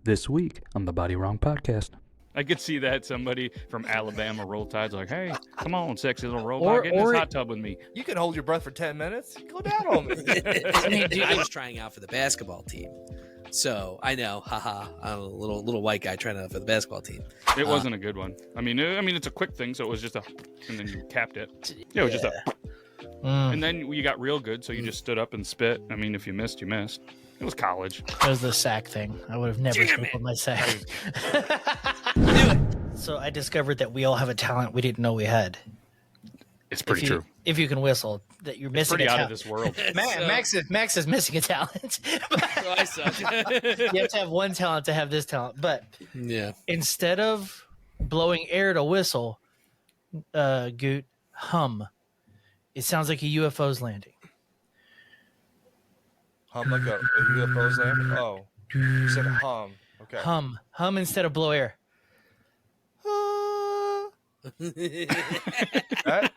This week on the Bodywrong podcast. I could see that somebody from Alabama Roll Tide's like, hey, come on, sexy little robot, get in this hot tub with me. You can hold your breath for 10 minutes. Go down on me. I mean, dude, I was trying out for the basketball team. So I know, haha, I'm a little white guy trying out for the basketball team. It wasn't a good one. I mean, it's a quick thing, so it was just a, and then you capped it. Yeah, it was just a, and then you got real good, so you just stood up and spit. I mean, if you missed, you missed. It was college. It was the sack thing. I would have never spoken my sack. So I discovered that we all have a talent we didn't know we had. It's pretty true. If you can whistle, that you're missing Pretty a out talent. of this world. Max is missing a talent. So I suck. You have to have one talent to have this talent. But Yeah. instead of blowing air to whistle, Goot, hum. It sounds like a UFO's landing. Hum like a UFO's landing? Oh. You said hum. Okay. Hum instead of blow air. That?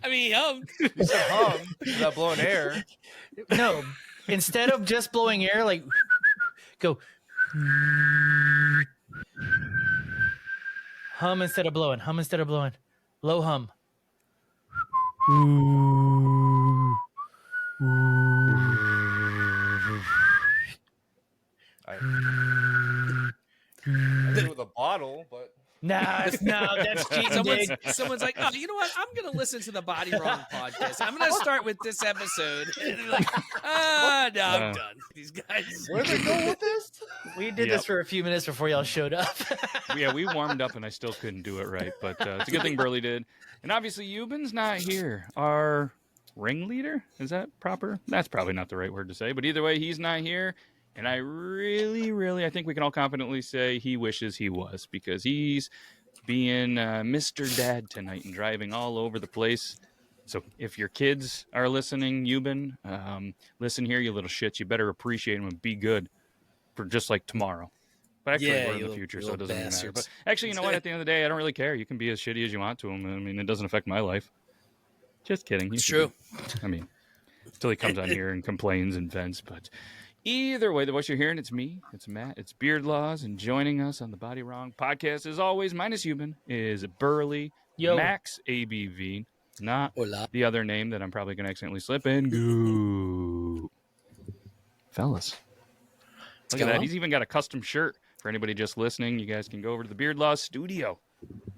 I mean, You said hum without blowing air. No, instead of just blowing air, like go hum instead of blowing. Hum instead of blowing. Low hum. I did it with a bottle, but That's cheating. Dig. Someone's like, oh, you know what? I'm going to listen to the Bodywrong podcast. I'm going to start with this episode. And they're like, no, I'm done. These guys. where did they go with this? We did this for a few minutes before y'all showed up. Yeah, we warmed up and I still couldn't do it right, but it's a good thing Burley did. And obviously, Euban's not here. Our ringleader? Is that proper? That's probably not the right word to say, but either way, he's not here. And I really, I think we can all confidently say he wishes he was, because he's being Mr. Dad tonight and driving all over the place. So if your kids are listening, Euban, listen here, you little shits. You better appreciate them and be good for just like tomorrow. But actually, we're in the future, so it doesn't really matter. But actually, you know what? At the end of the day, I don't really care. You can be as shitty as you want to him. I mean, it doesn't affect my life. Just kidding. It's true. I mean, until he comes on here and complains and vents, but... Either way, the voice you're hearing, it's me, it's Matt, it's Beard Laws, and joining us on the Bodywrong podcast, as always, minus Euban, is Burley, Max ABV, not the other name that I'm probably going to accidentally slip in. Goo. Fellas. Look at that. He's even got a custom shirt for anybody just listening. You guys can go over to the Beard Laws studio.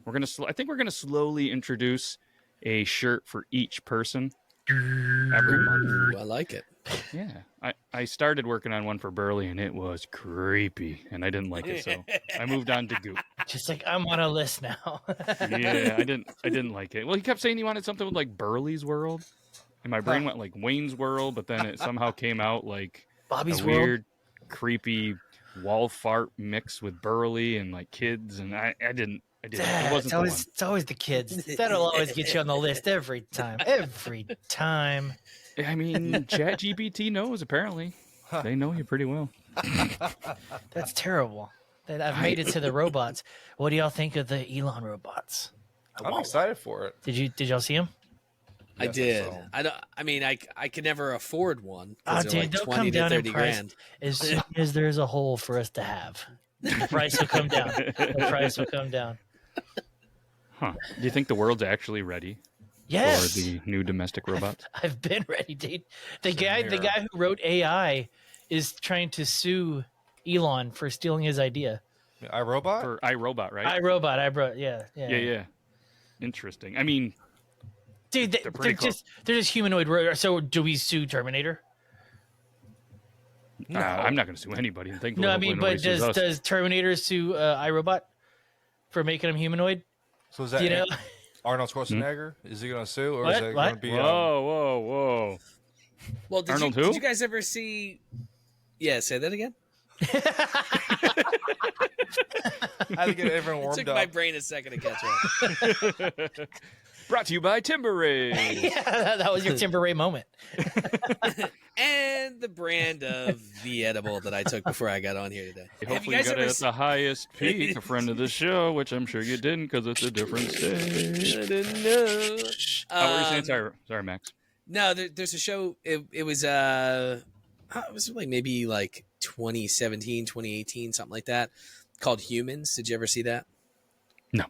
I think we're going to slowly introduce a shirt for each person every month. Ooh, I like it. Yeah, I started working on one for Burley, and it was creepy, and I didn't like it, so I moved on to Goop. Just like, I'm on a list now. Yeah, I didn't like it. Well, he kept saying he wanted something with like Burley's World, and my brain went like Wayne's World, but then it somehow came out like Bobby's a World. weird, creepy wall fart mix with Burley and like kids, and I didn't. It wasn't the one. It's always the kids. That'll always get you on the list every time. Every time. I mean, ChatGPT knows, apparently. They know you pretty well. That's terrible. I've made it to the robots. What do y'all think of the Elon robots? I'm excited for it. Did y'all see them? I Yes, did. I saw. I don't. I mean, I could never afford one. Oh, They're dude, like they'll 20 come to down 30 in price grand. as soon as there's a hole for us to have. The price will come down. The price will come down. Huh. Do you think the world's actually ready Yes, for the new domestic robots? I've been ready, dude. The guy who wrote AI is trying to sue Elon for stealing his idea. iRobot? For iRobot, right? Yeah. Interesting. I mean, Dude, they're close. just humanoid. So do we sue Terminator? No. I'm not going to sue anybody. And thankfully, No, I hopefully mean, nobody but sues us. does Terminator sue iRobot for making him humanoid? So is that You know? Arnold Schwarzenegger? Is he going to sue? Or What? is it What? going to be... Whoa. Well, Arnold who? did you guys ever see? Yeah, say that again. I had to get everyone It warmed took up. my brain a second to catch up. Brought to you by Timber Ray. Yeah, that was your Timber Ray moment. And the brand of the edible that I took before I got on here today. Hopefully you got it at the highest peak, a friend of the show, which I'm sure you didn't because it's a different stage. I didn't know. What were you saying? Sorry, Max. No, there's a show. It was like maybe like 2017, 2018, something like that, called Humans. Did you ever see that? No.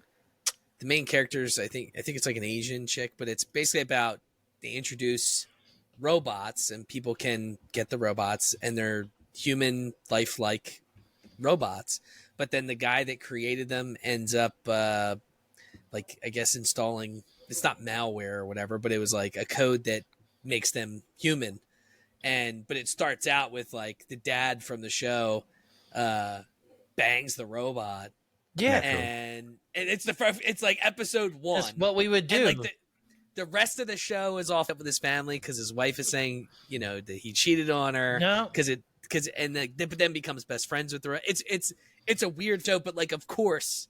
The main characters, I think it's like an Asian chick, but it's basically about they introduce robots and people can get the robots and they're human lifelike robots. But then the guy that created them ends up like I guess installing, it's not malware or whatever, but it was like a code that makes them human. But it starts out with like the dad from the show bangs the robot. Yeah. And it's like episode 1. That's what we would do. And like the rest of the show is off with his family because his wife is saying, you know, that he cheated on her. No. But then becomes best friends with her. It's a weird show, but like, of course,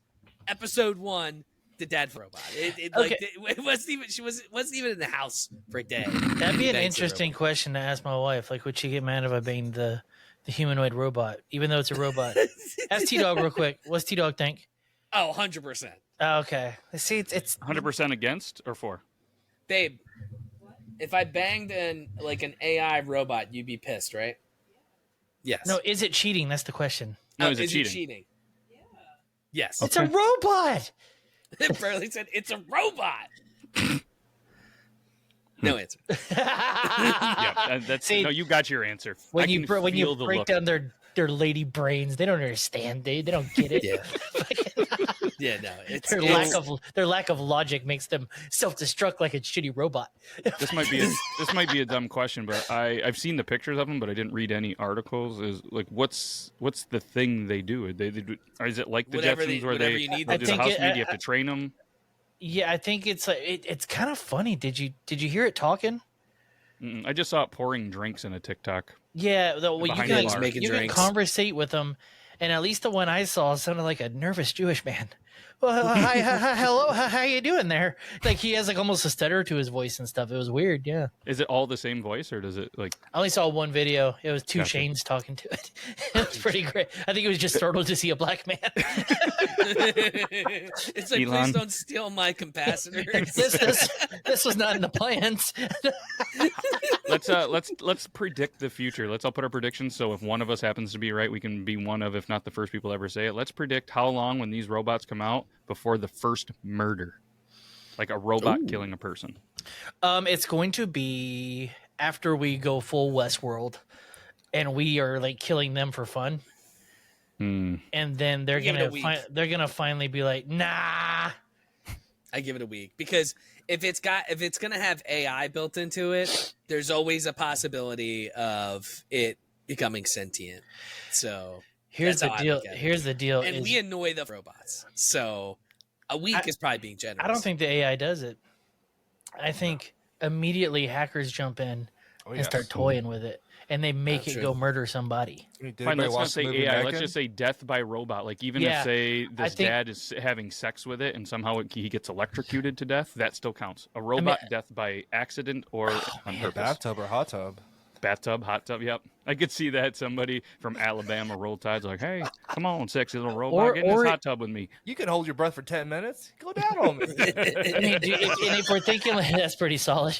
episode 1, the dad robot. It wasn't even, she wasn't even in the house for a day. That'd be an interesting question to ask my wife. Like, would she get mad if I banged the humanoid robot, even though it's a robot? Ask T-Dog real quick. What's T-Dog think? Oh, 100%. Oh, okay. See, it's 100% against or for? Babe, if I banged an AI robot, you'd be pissed, right? Yes. no. Is it cheating? That's the question. No, is it It cheating? cheating? Yes. It's a robot. Burley said it's a robot. No answer. Yeah, that's See, no. You got your answer. When I you can when you feel the break look. down their lady brains, they don't understand. They don't get it. Yeah. Yeah, no. Their lack of logic makes them self-destruct like a shitty robot. This might be a dumb question, but I've seen the pictures of them, but I didn't read any articles. Is like what's the thing they do? They do, or is it like the Whatever Jetsons where whatever they you need do them the to. house meat? You have to train them. Yeah, I think it's like it's kind of funny. Did you hear it talking? I just saw it pouring drinks in a TikTok. Yeah, you Behind can the bar. Making you can drinks. conversate with them, and at least the one I saw sounded like a nervous Jewish man. Well, hi, hello, how you doing there? Like he has like almost a stutter to his voice and stuff. It was weird. Yeah, Is it all the same voice, or does it like? I only saw one video. It was two Gotcha. Shanes talking to it. It was pretty great. I think he was just startled to see a black man. It's like, Elon. please don't steal my capacitors. this was not in the plans. Let's predict the future. Let's all put our predictions. So if one of us happens to be right, we can be one of, if not the first people ever say it. Let's predict how long when these robots come out before the first murder, like a robot killing a person. It's going to be after we go full Westworld, and we are like killing them for fun, and then they're Give it a gonna week. they're gonna finally be like, nah. I give it a week because if it's gonna have AI built into it, there's always a possibility of it becoming sentient. So Here's that's the how I deal. look at it. Here's the deal. and is we annoy the robots. So a week is probably being generous. I don't think the AI does it. I think immediately hackers jump in and start toying with it, and they make it true. go murder somebody. Did Fine, anybody let's not watch the say movie AI. Let's Megan? just say death by robot. Like even Yeah, if say I this think- dad is having sex with it and somehow he gets electrocuted to death, that still counts. A robot death by accident or on A purpose. bathtub or hot tub. Bathtub, hot tub. Yep, I could see that somebody from Alabama Roll Tide's like, "Hey, come on, sexy little robot, get in or this it- hot tub with me." You can hold your breath for 10 minutes. Go down on me. I mean, and if we're thinking like, that's pretty solid.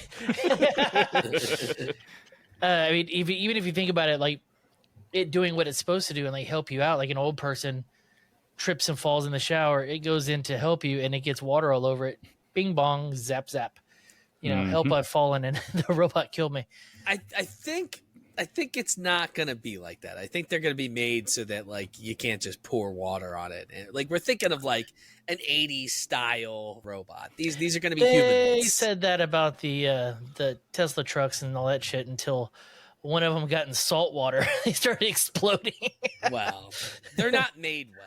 I mean, even if you think about it, like it doing what it's supposed to do and like help you out, like an old person trips and falls in the shower, it goes in to help you and it gets water all over it. Bing bong, zap zap. You know, help I've fallen and the robot killed me. I think it's not gonna be like that. I think they're gonna be made so that like you can't just pour water on it. And, like we're thinking of like an '80s style robot. These are gonna be They humanoids. said that about the Tesla trucks and all that shit until one of them got in salt water. They started exploding. Well, they're not made well.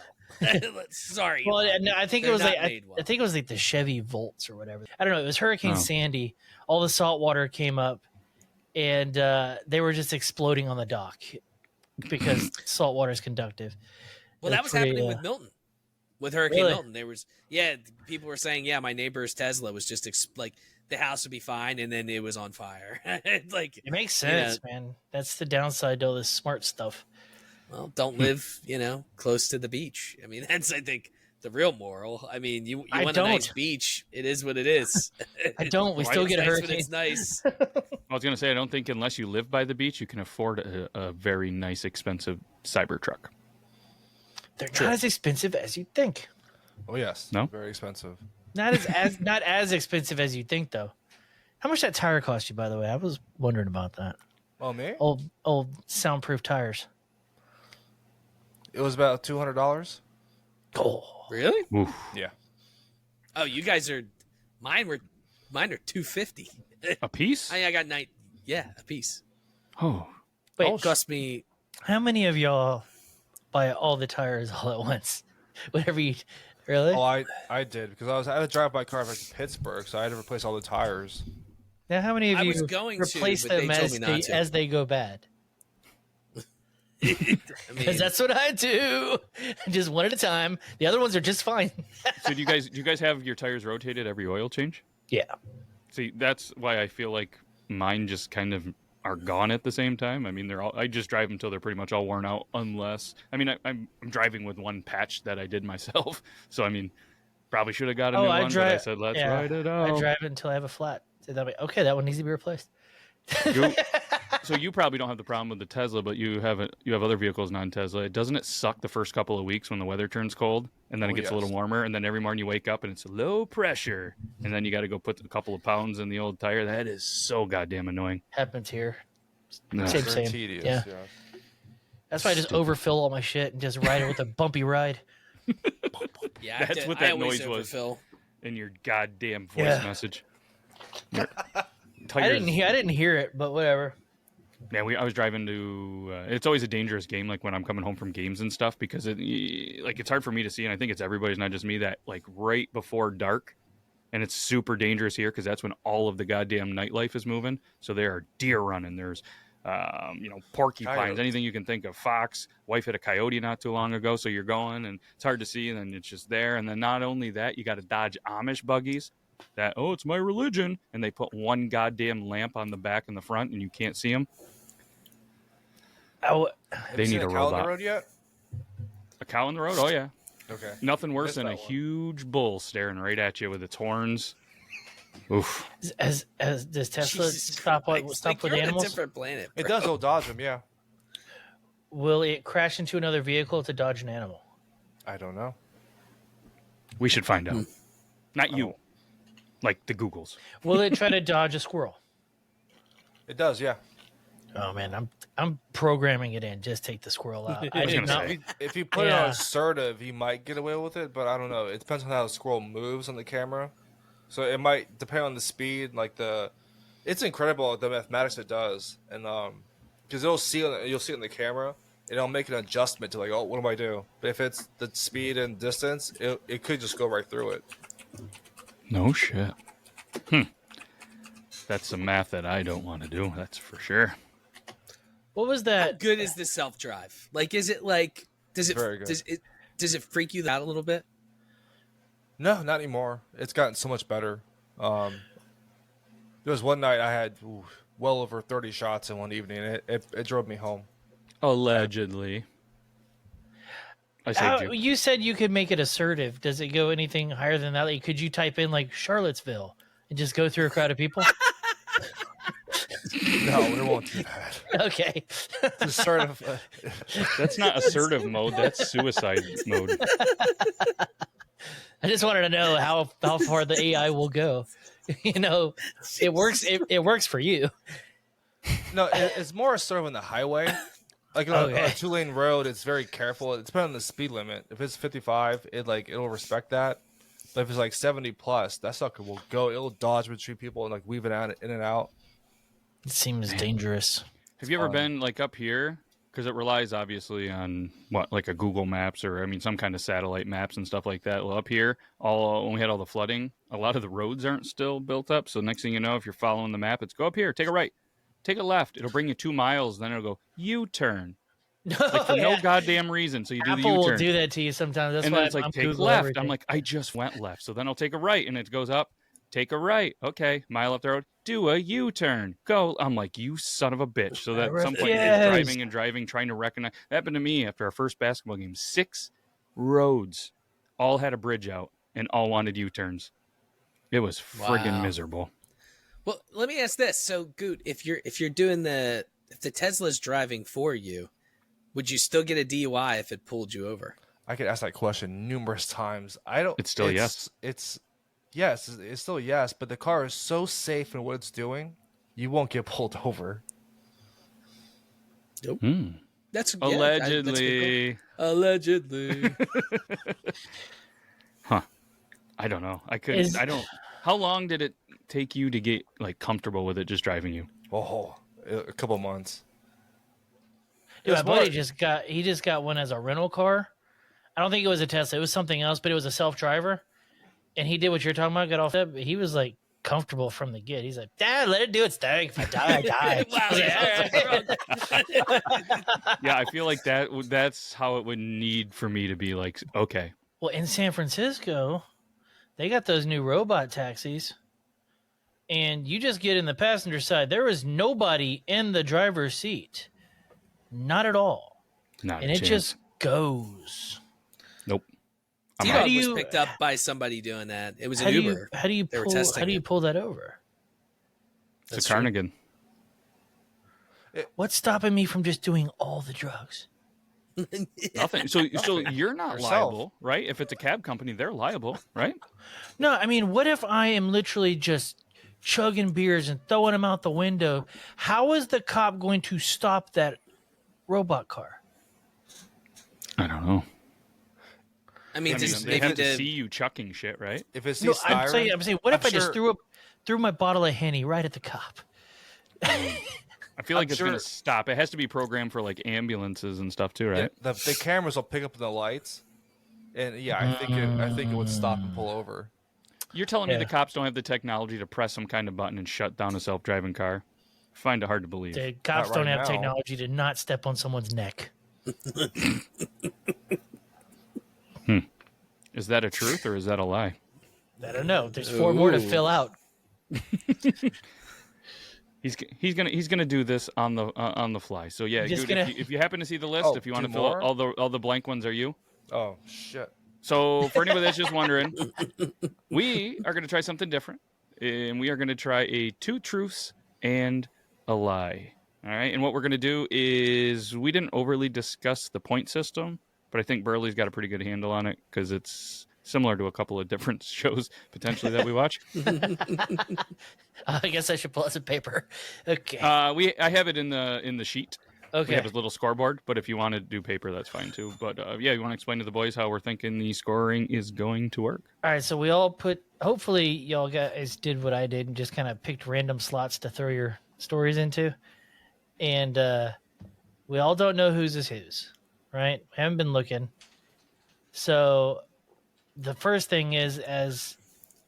Sorry. Well, Elon. no, I think They're it was not like made well. I think it was like the Chevy Volts or whatever. I don't know. It was Hurricane Oh. Sandy. All the salt water came up, and they were just exploding on the dock because salt water is conductive. Well, It that was pretty, happening with Milton. With Hurricane Really? Milton, there was people were saying, my neighbor's Tesla was just like the house would be fine, and then it was on fire. Like, It makes you know, sense, man. That's the downside to all this smart stuff. well, don't live, close to the beach. I mean, that's I think the real moral. I mean, you I want a nice don't. beach. It is what it is. I don't. We Why still is get a Nice when hurricane. it's nice. I was gonna say I don't think unless you live by the beach, you can afford a very nice, expensive Cybertruck. They're not as expensive as you'd think. Oh yes. No? Very expensive. Not not as expensive as you'd think, though. How much that tire cost you, by the way? I was wondering about that. Oh me? Old soundproof tires. It was about $200. Oh, Really? Oof. Yeah. Oh, you guys are. Mine are $250. A piece? I got a piece. Oh, wait. It cost me. How many of y'all buy all the tires all at once? Whatever you really? Oh, I did because I had to drive my car back to Pittsburgh, so I had to replace all the tires. Now, how many of I you was going to, replace but they them told me not to. as they go bad? I mean, Because that's what I do. Just one at a time. The other ones are just fine. so do you guys have your tires rotated every oil change? Yeah. See, that's why I feel like mine just kind of are gone at the same time. I mean, they're all. I just drive until they're pretty much all worn out, unless I mean I'm driving with one patch that I did myself. So I mean, probably should have got a new one, but I said let's ride it out. I drive it until I have a flat. So that way, okay, that one needs to be replaced. So you probably don't have the problem with the Tesla, but you have other vehicles non-Tesla. Doesn't it suck the first couple of weeks when the weather turns cold and then it gets a little warmer, and then every morning you wake up and it's low pressure, and then you got to go put a couple of pounds in the old tire? That is so goddamn annoying. Happens here. No. Same, Very same. tedious. Yeah. That's why I just overfill all my shit and just ride it with a bumpy ride. yeah, That's what I that always noise was. overfill. In your goddamn voice Yeah. message. I didn't hear it, but whatever. Man, I was driving to. It's always a dangerous game, like when I'm coming home from games and stuff, because it's hard for me to see, and I think it's everybody's, not just me. That like right before dark, and it's super dangerous here because that's when all of the goddamn nightlife is moving. So there are deer running. There's, porcupines, Coyotes. anything you can think of. Fox. Wife hit a coyote not too long ago, so you're going, and it's hard to see, and then it's just there. And then not only that, you got to dodge Amish buggies. That it's my religion, and they put one goddamn lamp on the back and the front, and you can't see them. They need a cow on robot. the road yet? A cow on the road? Oh yeah. Okay. Nothing worse Missed than a that one. huge bull staring right at you with its horns. Oof. Does Tesla Jesus stop Christ, with you're on a animals? different planet. It bro. does go dodge them, yeah. Will it crash into another vehicle to dodge an animal? I don't know. We should find out. Not you. Like the Googles. Will it try to dodge a squirrel? It does, yeah. Oh man, I'm programming it in. Just take the squirrel out. I was did gonna not. say. If you put it on Yeah. assertive, he might get away with it, but I don't know. It depends on how the squirrel moves on the camera. So it might depend on the speed, it's incredible the mathematics it does, and because you'll see it in the camera, and it'll make an adjustment to like, oh, what do I do? But if it's the speed and distance, it could just go right through it. No shit. That's some math that I don't want to do. That's for sure. What was How that? good is the self drive? Like, is it like? Does it? Very good. Does it freak you out a little bit? No, not anymore. It's gotten so much better. There was one night I had well over 30 shots in one evening. And it drove me home. Allegedly. I saved you. You said you could make it assertive. Does it go anything higher than that? Like, could you type in like Charlottesville and just go through a crowd of people? No, it won't do that. Okay. Just sort of. That's not assertive mode. That's suicide mode. I just wanted to know how far the AI will go. It works. It works for you. No, it's more sort of on the highway. Like on a 2-lane road, it's very careful. It's depending on the speed limit. If it's 55, it'll respect that. But if it's like 70 plus, that sucker will go. It'll dodge between people and like weave it out in and out. It seems dangerous. Have you ever been like up here? Because it relies obviously on like a Google Maps or some kind of satellite maps and stuff like that. Well, up here, when we had all the flooding, a lot of the roads aren't still built up. So next thing you know, if you're following the map, it's go up here, take a right, take a left. It'll bring you 2 miles, then it'll go U-turn. Like for no goddamn reason. So you do the Apple U-turn. will do that to you sometimes. That's And why then it's like I'm take Google left. everything. I'm like, I just went left. So then I'll take a right, and it goes up. Take a right. Okay, mile up the road. Do a U-turn. Go. I'm like, you son of a bitch. So that at some point Yes. you're driving, trying to recognize. That happened to me after our first basketball game. 6 roads, all had a bridge out and all wanted U-turns. It was friggin' Wow. miserable. Well, let me ask this. So, Goot, if the Tesla's driving for you, would you still get a DUI if it pulled you over? I could ask that question numerous times. It's still yes. It's still yes, but the car is so safe in what it's doing, you won't get pulled over. Nope. That's Allegedly. Allegedly. Huh. I don't know. How long did it take you to get like comfortable with it just driving you? Oh, a couple months. Dude, my buddy just got one as a rental car. I don't think it was a Tesla. It was something else, but it was a self-driver. And he did what you're talking about, got off that. He was like comfortable from the get. He's like, Dad, let it do its thing. If I die, I die. Yeah, I feel like that's how it would need for me to be like, okay. Well, in San Francisco, they got those new robot taxis. And you just get in the passenger side. There is nobody in the driver's seat. Not at all. Not and a it chance. just goes. Nope. T-Dog was picked up by somebody doing that. It was an Uber. How do you pull that over? It's a Carnigan. What's stopping me from just doing all the drugs? Nothing. So you're not liable, right? If it's a cab company, they're liable, right? No, I mean, what if I am literally just chugging beers and throwing them out the window? How is the cop going to stop that robot car? I don't know. I mean, they have to see you chucking shit, right? If it's no, I'm saying, what if I just threw my bottle of Henny right at the cop? I feel like it's going to stop. It has to be programmed for like ambulances and stuff too, right? Yeah, the cameras will pick up the lights, and I think it would stop and pull over. You're telling me the cops don't have the technology to press some kind of button and shut down a self-driving car? I find it hard to believe. The cops don't have technology to not step on someone's neck. Is that a truth or is that a lie? I don't know. There's 4 more to fill out. He's gonna do this on the fly. So yeah, dude, if you happen to see the list, if you want to fill out all the blank ones, are you? Oh shit. So for anybody that's just wondering, we are gonna try something different, and we are gonna try a 2 truths and a lie. All right, and what we're gonna do is we didn't overly discuss the point system, but I think Burley's got a pretty good handle on it because it's similar to a couple of different shows potentially that we watch. I guess I should pull out some paper. Okay. I have it in the sheet. Okay. We have a little scoreboard, but if you want to do paper, that's fine too. But you want to explain to the boys how we're thinking the scoring is going to work? All right, so we all hopefully y'all guys did what I did and just kind of picked random slots to throw your stories into. And we all don't know whose is whose, right? We haven't been looking. So the first thing is, as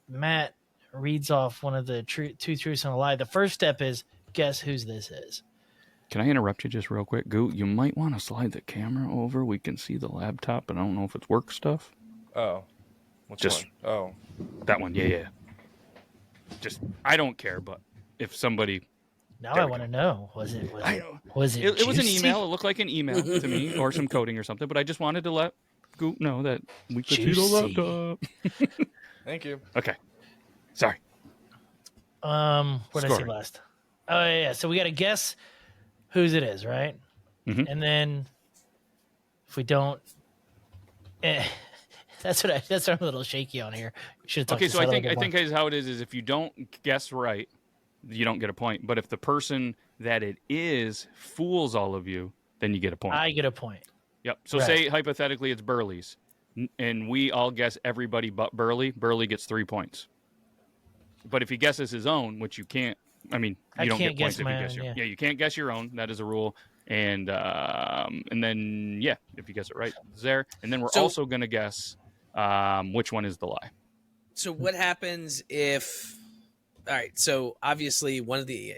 Matt reads off one of the 2 truths and a lie, the first step is guess whose this is. Can I interrupt you just real quick? Goot, you might want to slide the camera over. We can see the laptop, but I don't know if it's work stuff. Oh. Which one? Oh. That one, yeah. Just, I don't care, but if somebody... Now I want to know. Was it It was an email. It looked like an email to me or some coding or something, but I just wanted to let Goot know that we could see the laptop. Thank you. Okay. Sorry. What did I say last? Oh yeah. So we got to guess whose it is, right? Mm-hmm. And then if we don't, that's what I'm a little shaky on here. Okay, so I think how it is if you don't guess right, you don't get a point. But if the person that it is fools all of you, then you get a point. I get a point. Yep. So say hypothetically it's Burley's, and we all guess everybody but Burley. Burley gets 3 points. But if he guesses his own, which you can't, I mean, you don't get points if you guess your own. Yeah, you can't guess your own. That is a rule. And then if you guess it right, it's there. And then we're also going to guess which one is the lie. So what happens if? All right. So obviously one of the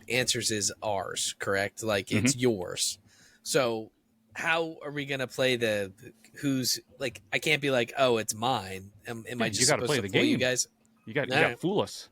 answers is ours, correct? Like it's yours. So how are we going to play the who's like? I can't be like, oh, it's mine. Am I just supposed play to the fool game, you guys? You got to fool us.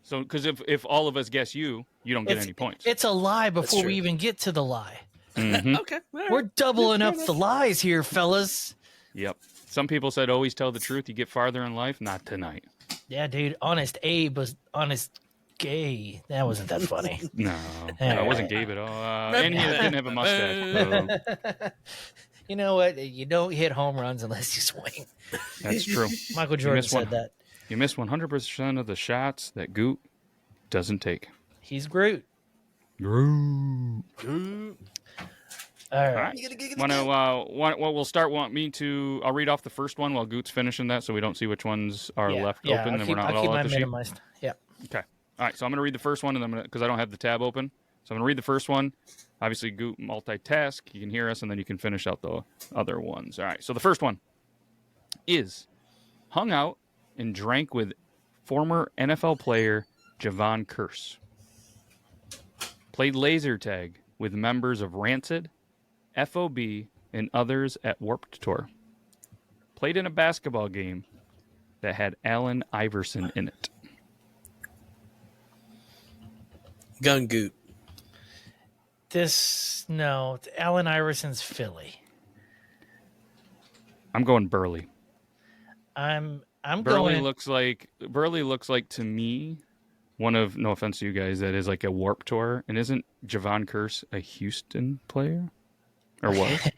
So because if all of us guess you don't get any points. It's a lie before we even get to the lie. Mm-hmm. Okay. Right. We're doubling up the lies here, fellas. Yep. Some people said always tell the truth. You get farther in life. Not tonight. Yeah, dude. Honest Abe was honest gay. That wasn't that funny. No, All I wasn't right. Gabe at all. And he didn't have a mustache. So You know what? You don't hit home runs unless you swing. that's true. Michael Jordan missed one. said that. You miss 100% of the shots that Goot doesn't take. He's Groot. Groot. All All right. right. We'll start. I'll read off the first one while Goot's finishing that, so we don't see which ones are left open, and we're not I'll keep all at mine the sheet. minimized. Yeah. Okay. All right. So I'm going to read the first one, and then because I don't have the tab open, so I'm going to read the first one. Obviously, Goot multitask. You can hear us, and then you can finish out the other ones. All right. So the first one is hung out and drank with former NFL player Javon Curse. Played laser tag with members of Rancid, FOB, and others at Warped Tour. Played in a basketball game that had Allen Iverson in it. Gun Goot. Allen Iverson's Philly. I'm going Burley. I'm Burley going. looks like to me one of, no offense to you guys, that is like a Warped Tour. And isn't Javon Curse a Houston player? Or what?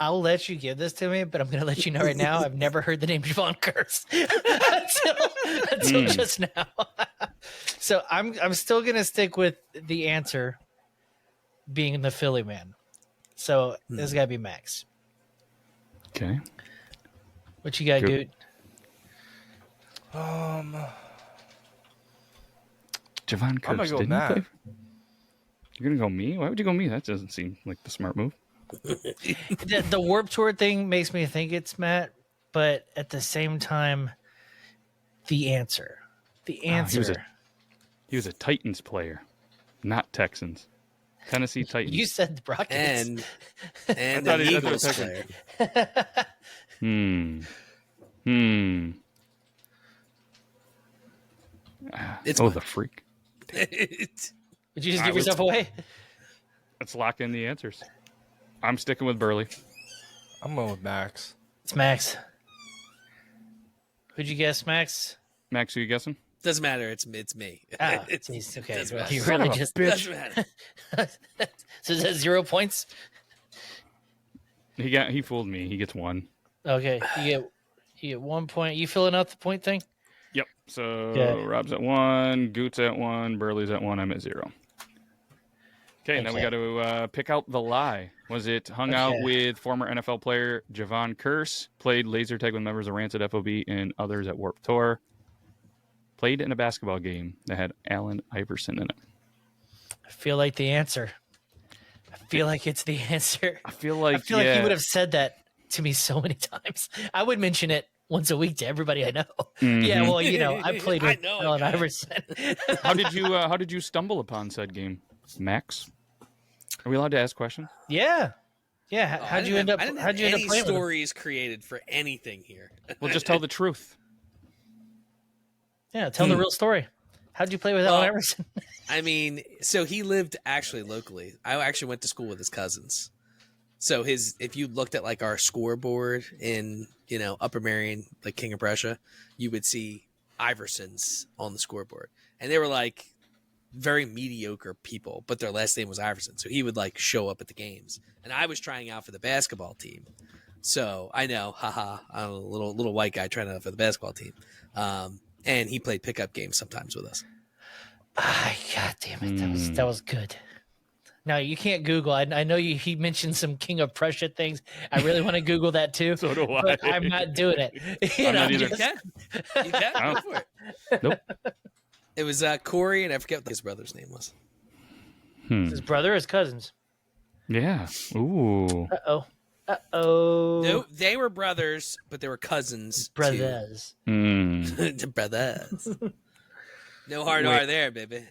I'll let you give this to me, but I'm going to let you know right now. I've never heard the name Javon Curse until just now. So I'm still going to stick with the answer being the Philly man. So this got to be Max. Okay. What you got, Good. Goot? Javon I'm gonna Curse, go didn't Matt. he play? You're going to go me? Why would you go me? That doesn't seem like the smart move. The Warped Tour thing makes me think it's Matt, but at the same time, the answer. The answer. He was a Titans player, not Texans. Tennessee Titans. You said the Rockets. And thought an he- I thought Eagles it was player. It's Oh, mine. the freak. Would you just I give was- yourself away? Let's lock in the answers. I'm sticking with Burley. I'm going with Max. It's Max. Who'd you guess, Max? Max, who you guessing? Doesn't matter. It's me. Ah, It's jeez, okay. doesn't Well, matter. you Son really of a just Doesn't matter. So is that 0 points? He fooled me. He gets one. Okay, you get 1 point. You filling out the point thing? Yep. So Okay. Rob's at 1, Goot's at 1, Burley's at 1, I'm at 0. Okay, now we got to pick out the lie. Was it hung out with former NFL player Javon Curse, played laser tag with members of Rancid, FOB, and others at Warped Tour, played in a basketball game that had Allen Iverson in it? I feel like the answer. I feel like it's the answer. I feel like you would have said that to me so many times. I would mention it once a week to everybody I know. Yeah, well, I played I with know a Allen guy. Iverson. How did you stumble upon said game, Max? Are we allowed to ask questions? Yeah. How'd you end up I didn't playing have any with him? stories created for anything here. Well, just tell the truth. Yeah, tell the real story. How'd you play with Allen Iverson? I mean, so he lived actually locally. I actually went to school with his cousins. So if you looked at like our scoreboard in, Upper Marion, like King of Prussia, you would see Iversons on the scoreboard. And they were like very mediocre people, but their last name was Iverson. So he would like show up at the games. And I was trying out for the basketball team. So I know, haha, I'm a little white guy trying out for the basketball team. And he played pickup games sometimes with us. God damn it. That was good. Now, you can't Google. I know he mentioned some King of Prussia things. I really want to Google that too. So do I. But I'm not doing it. I'm not either. You can. Go for it. Nope. It was Corey, and I forget what his brother's name was. His brother or his cousins? Yeah. Ooh. Uh-oh. No, they were brothers, but they were cousins. Brothers. The brothers. No hard R there, baby.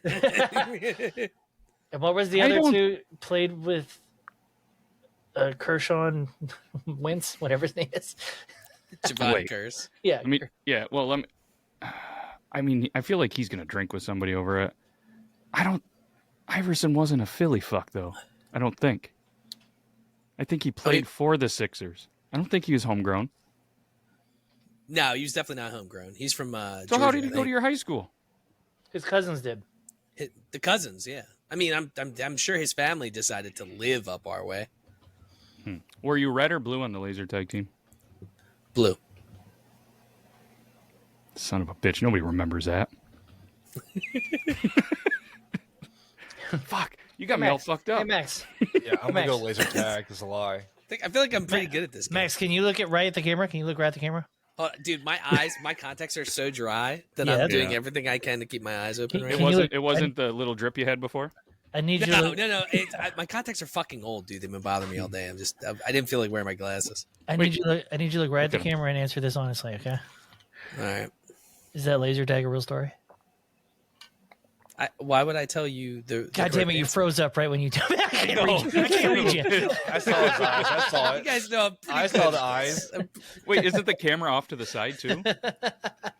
And what was the other two? Played with Kershaw Wentz, whatever his name is. Javon Wait. Curse. Yeah. I mean, yeah. Well, I feel like he's gonna drink with somebody over it. Iverson wasn't a Philly fuck though. I don't think. I think he played for the Sixers I don't think he was homegrown. No, he was definitely not homegrown. He's from So Georgia, how did he I go to think. your high school? His cousins did. The cousins? Yeah. I mean, I'm sure his family decided to live up our way. Were you red or blue on the laser tag team? Blue. Son of a bitch. Nobody remembers that. Fuck. You got me all fucked up. Hey, Max. Yeah, I'm gonna go Max. laser tag. That's a lie. I feel like I'm pretty good at this game. Max, can you look right at the camera? Can you look right at the camera? Oh, dude, my contacts are so dry that Yeah, I'm that's- doing everything I can to keep my eyes open. Can- Right It can you wasn't. look- It wasn't the little drip you had before. I need you to No, look, no. My contacts are fucking old, dude. They've been bothering me all day. I didn't feel like wearing my glasses. I need you to look right at the Look at him. camera and answer this honestly, okay? All right. Is that laser tag a real story? Why would I tell you the God damn correct it, you answer? froze up right when you told me. I can't read you. I saw his eyes. I saw You it. guys know I'm pretty I good saw at the this. eyes. Wait, isn't the camera off to the side too?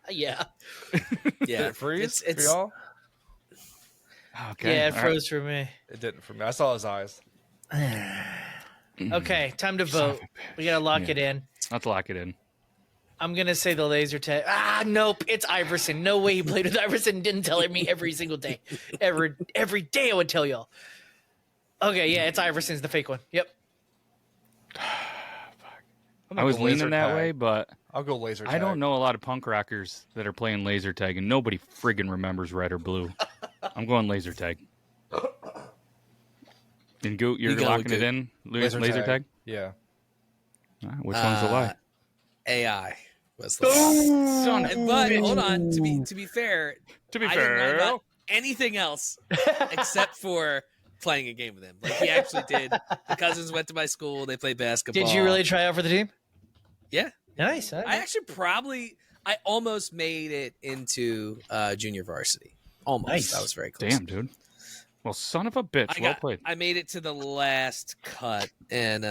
Yeah. Yeah, Did it freeze for it's y'all? Okay. Yeah, it all right. froze for me. It didn't for me. I saw his eyes. Okay, time to vote. We gotta lock Yeah. it in. Let's lock it in. I'm gonna say the laser tag. Nope, it's Iverson. No way he played with Iverson. Didn't tell me every single day. Every day I would tell y'all. Okay, yeah, it's Iverson's the fake one. Yep. I'm I gonna was go laser leaning that tag. way, but I'll go laser tag. I don't know a lot of punk rockers that are playing laser tag, and nobody friggin' remembers red or blue. I'm going laser tag. And Goot, you're You go, locking it Goot. in? Laser tag? Yeah. All right, which one's the lie? AI was the lie. Son But hold on, to be fair, To be I didn't lie fair, about anything else except for playing a game with him. Like he actually did. The cousins went to my school. They played basketball. Did you really try out for the team? Yeah. Nice. I actually I almost made it into junior varsity. Almost. Nice. I was very close. damn, dude. Well, son of a bitch. Well played. I made it to the last cut, and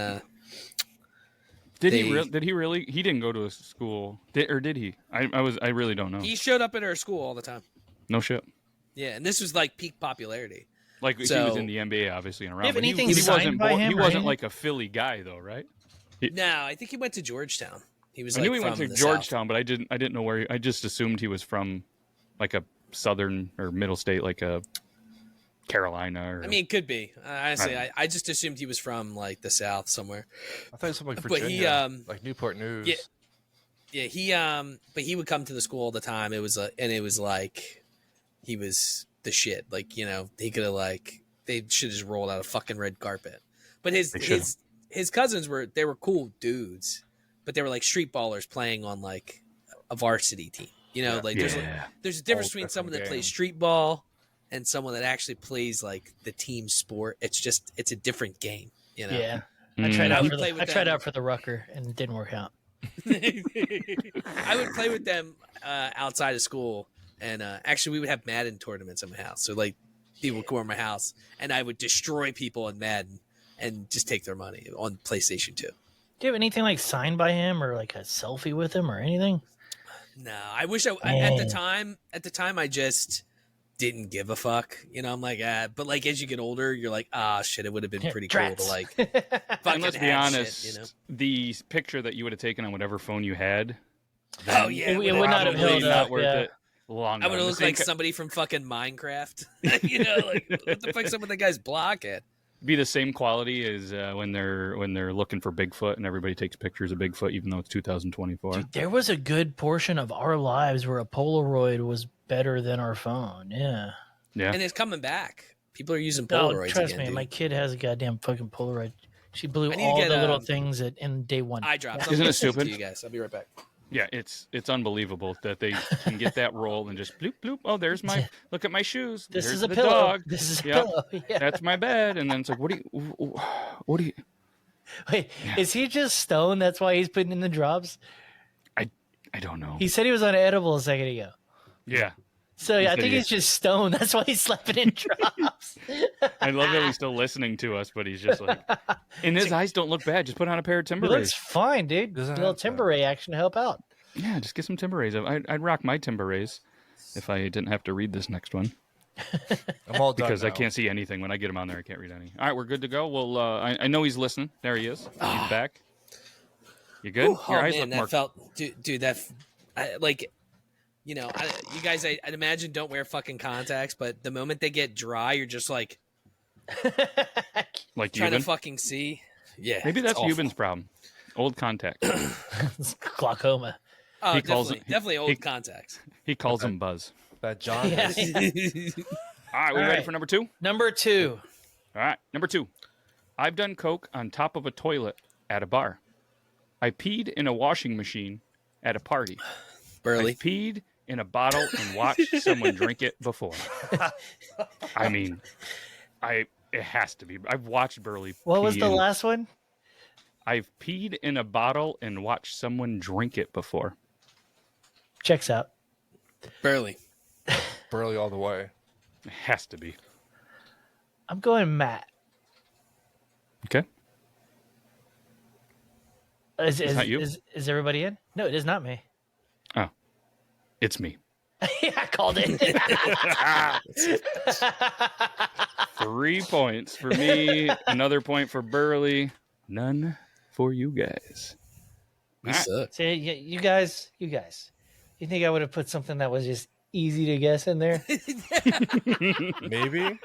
Did they- he really? He didn't go to a school, did he? I really don't know. he showed up at our school all the time. No shit. Yeah, and this was like peak popularity. Like he So- was in the NBA, obviously, and around. have but anything he signed wasn't. by him He or wasn't anything? like a Philly guy, though, right? No, I think he went to Georgetown. He was. I like, knew he went from to the Georgetown, but I didn't know where. I just assumed he was from, like a southern or middle state, like a Carolina. Or, South. I mean, it could be. Honestly, I- I just assumed he was from like the South somewhere. I thought it was something like But he, Virginia, like Newport News. Yeah. Yeah, but he would come to the school all the time. It was like he was the shit. Like, he could have they should have just rolled out a fucking red carpet. But They should've. his cousins were cool dudes, but they were like street ballers playing on like a varsity team. Like Yeah. there's a difference Whole between someone that different plays game. street ball and someone that actually plays like the team sport. It's a different game. Yeah. I Mm. tried I out would for play the with I tried them. out for the Rucker and it didn't work out. I would play with them outside of school, and actually we would have Madden tournaments at my house. So like people would come over my house, and I would destroy people in Madden and just take their money on PlayStation 2. Do you have anything like signed by him or like a selfie with him or anything? No, I wish at the time. At the time, I just didn't give a fuck. I'm like, but like as you get older, you're like, shit, it would have been pretty cool to Drats. like. And fucking let's be have honest, shit, the picture that you would have taken on whatever phone you had, Oh yeah, It would not have probably held not up, worth yeah. it. Long I would have run. looked like somebody from fucking Minecraft. Like what the fuck's up with that guy's block at? be the same quality as when they're looking for Bigfoot and everybody takes pictures of Bigfoot, even though it's 2024. Dude, there was a good portion of our lives where a Polaroid was better than our phone. Yeah. Yeah, And it's coming back. People are using Oh, Polaroids trust again, me, dude. my kid has a goddamn fucking Polaroid. She blew I need to all get, the little um, things in day one. Eye drops. Isn't it I'm listening stupid? To you guys, I'll be right back. yeah, it's unbelievable that they can get that roll and just bloop bloop. Oh, there's my look at my shoes. This There's is a the pillow. dog. This is a Yep. pillow. Yeah. That's my bed. And then it's like, what do you? Wait, is he just stoned? That's why he's putting in the drops? I don't know. He said he was on edible a second ago. Yeah, So yeah, I said think he- he's just stoned. That's why he's slapping in drops. I love that he's still listening to us, but he's just like, and his eyes don't look bad. Just put on a pair of It timber looks rays. fine, dude. A Doesn't little have to. timber ray action to help out. Yeah, just get some timber rays. I'd rock my timber rays if I didn't have to read this next one. I'm all done Because I now. can't see anything when I get him on there. I can't read any. All right, we're good to go. Well, I know he's listening. There he is. He's back. You good? Ooh, Your oh eyes man, look that more. felt, dude. You guys, I'd imagine don't wear fucking contacts, but the moment they get dry, you're just like Like trying to Euban. fucking see. Yeah, Maybe it's that's awful. Euban's problem. Old contacts. Glaucoma. Oh, He calls definitely it- old he- contacts. He calls them Buzz. That John. Yeah. All right, we All ready right. for number 2? Number 2. All right, number 2. I've done coke on top of a toilet at a bar. I peed in a washing machine at a party. Burley. I've peed in a bottle and watched someone drink it before. I mean, it has to be. I've watched Burley. What was pee the in- last one? I've peed in a bottle and watched someone drink it before. Checks out. Burley. Burley all the way. It has to be. I'm going Matt. Okay. Is not you? Is everybody in? No, it is not me. Oh, it's me. Yeah, I called it. 3 points for me. Another point for Burley. None for you guys. We All right. suck. See, you guys. You think I would have put something that was just easy to guess in there? Maybe.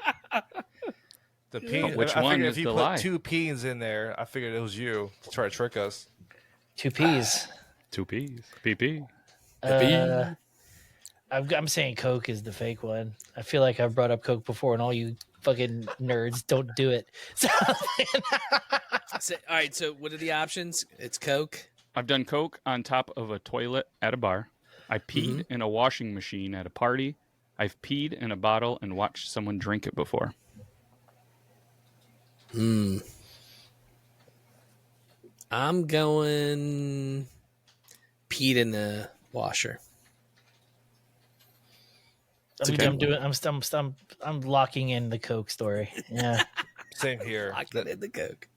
The peen. Which I one figured is if you the put lie? 2 peens in there, I figured it was you to try to trick us. 2 P's. 2 P's. PP. I'm saying Coke is the fake one. I feel like I've brought up Coke before, and all you fucking nerds don't do it. So, All right, so what are the options? It's Coke. I've done coke on top of a toilet at a bar. I peed in a washing machine at a party. I've peed in a bottle and watched someone drink it before. I'm going peed in the washer. I'm locking in the Coke story. Yeah. Same here. Lock it in the Coke.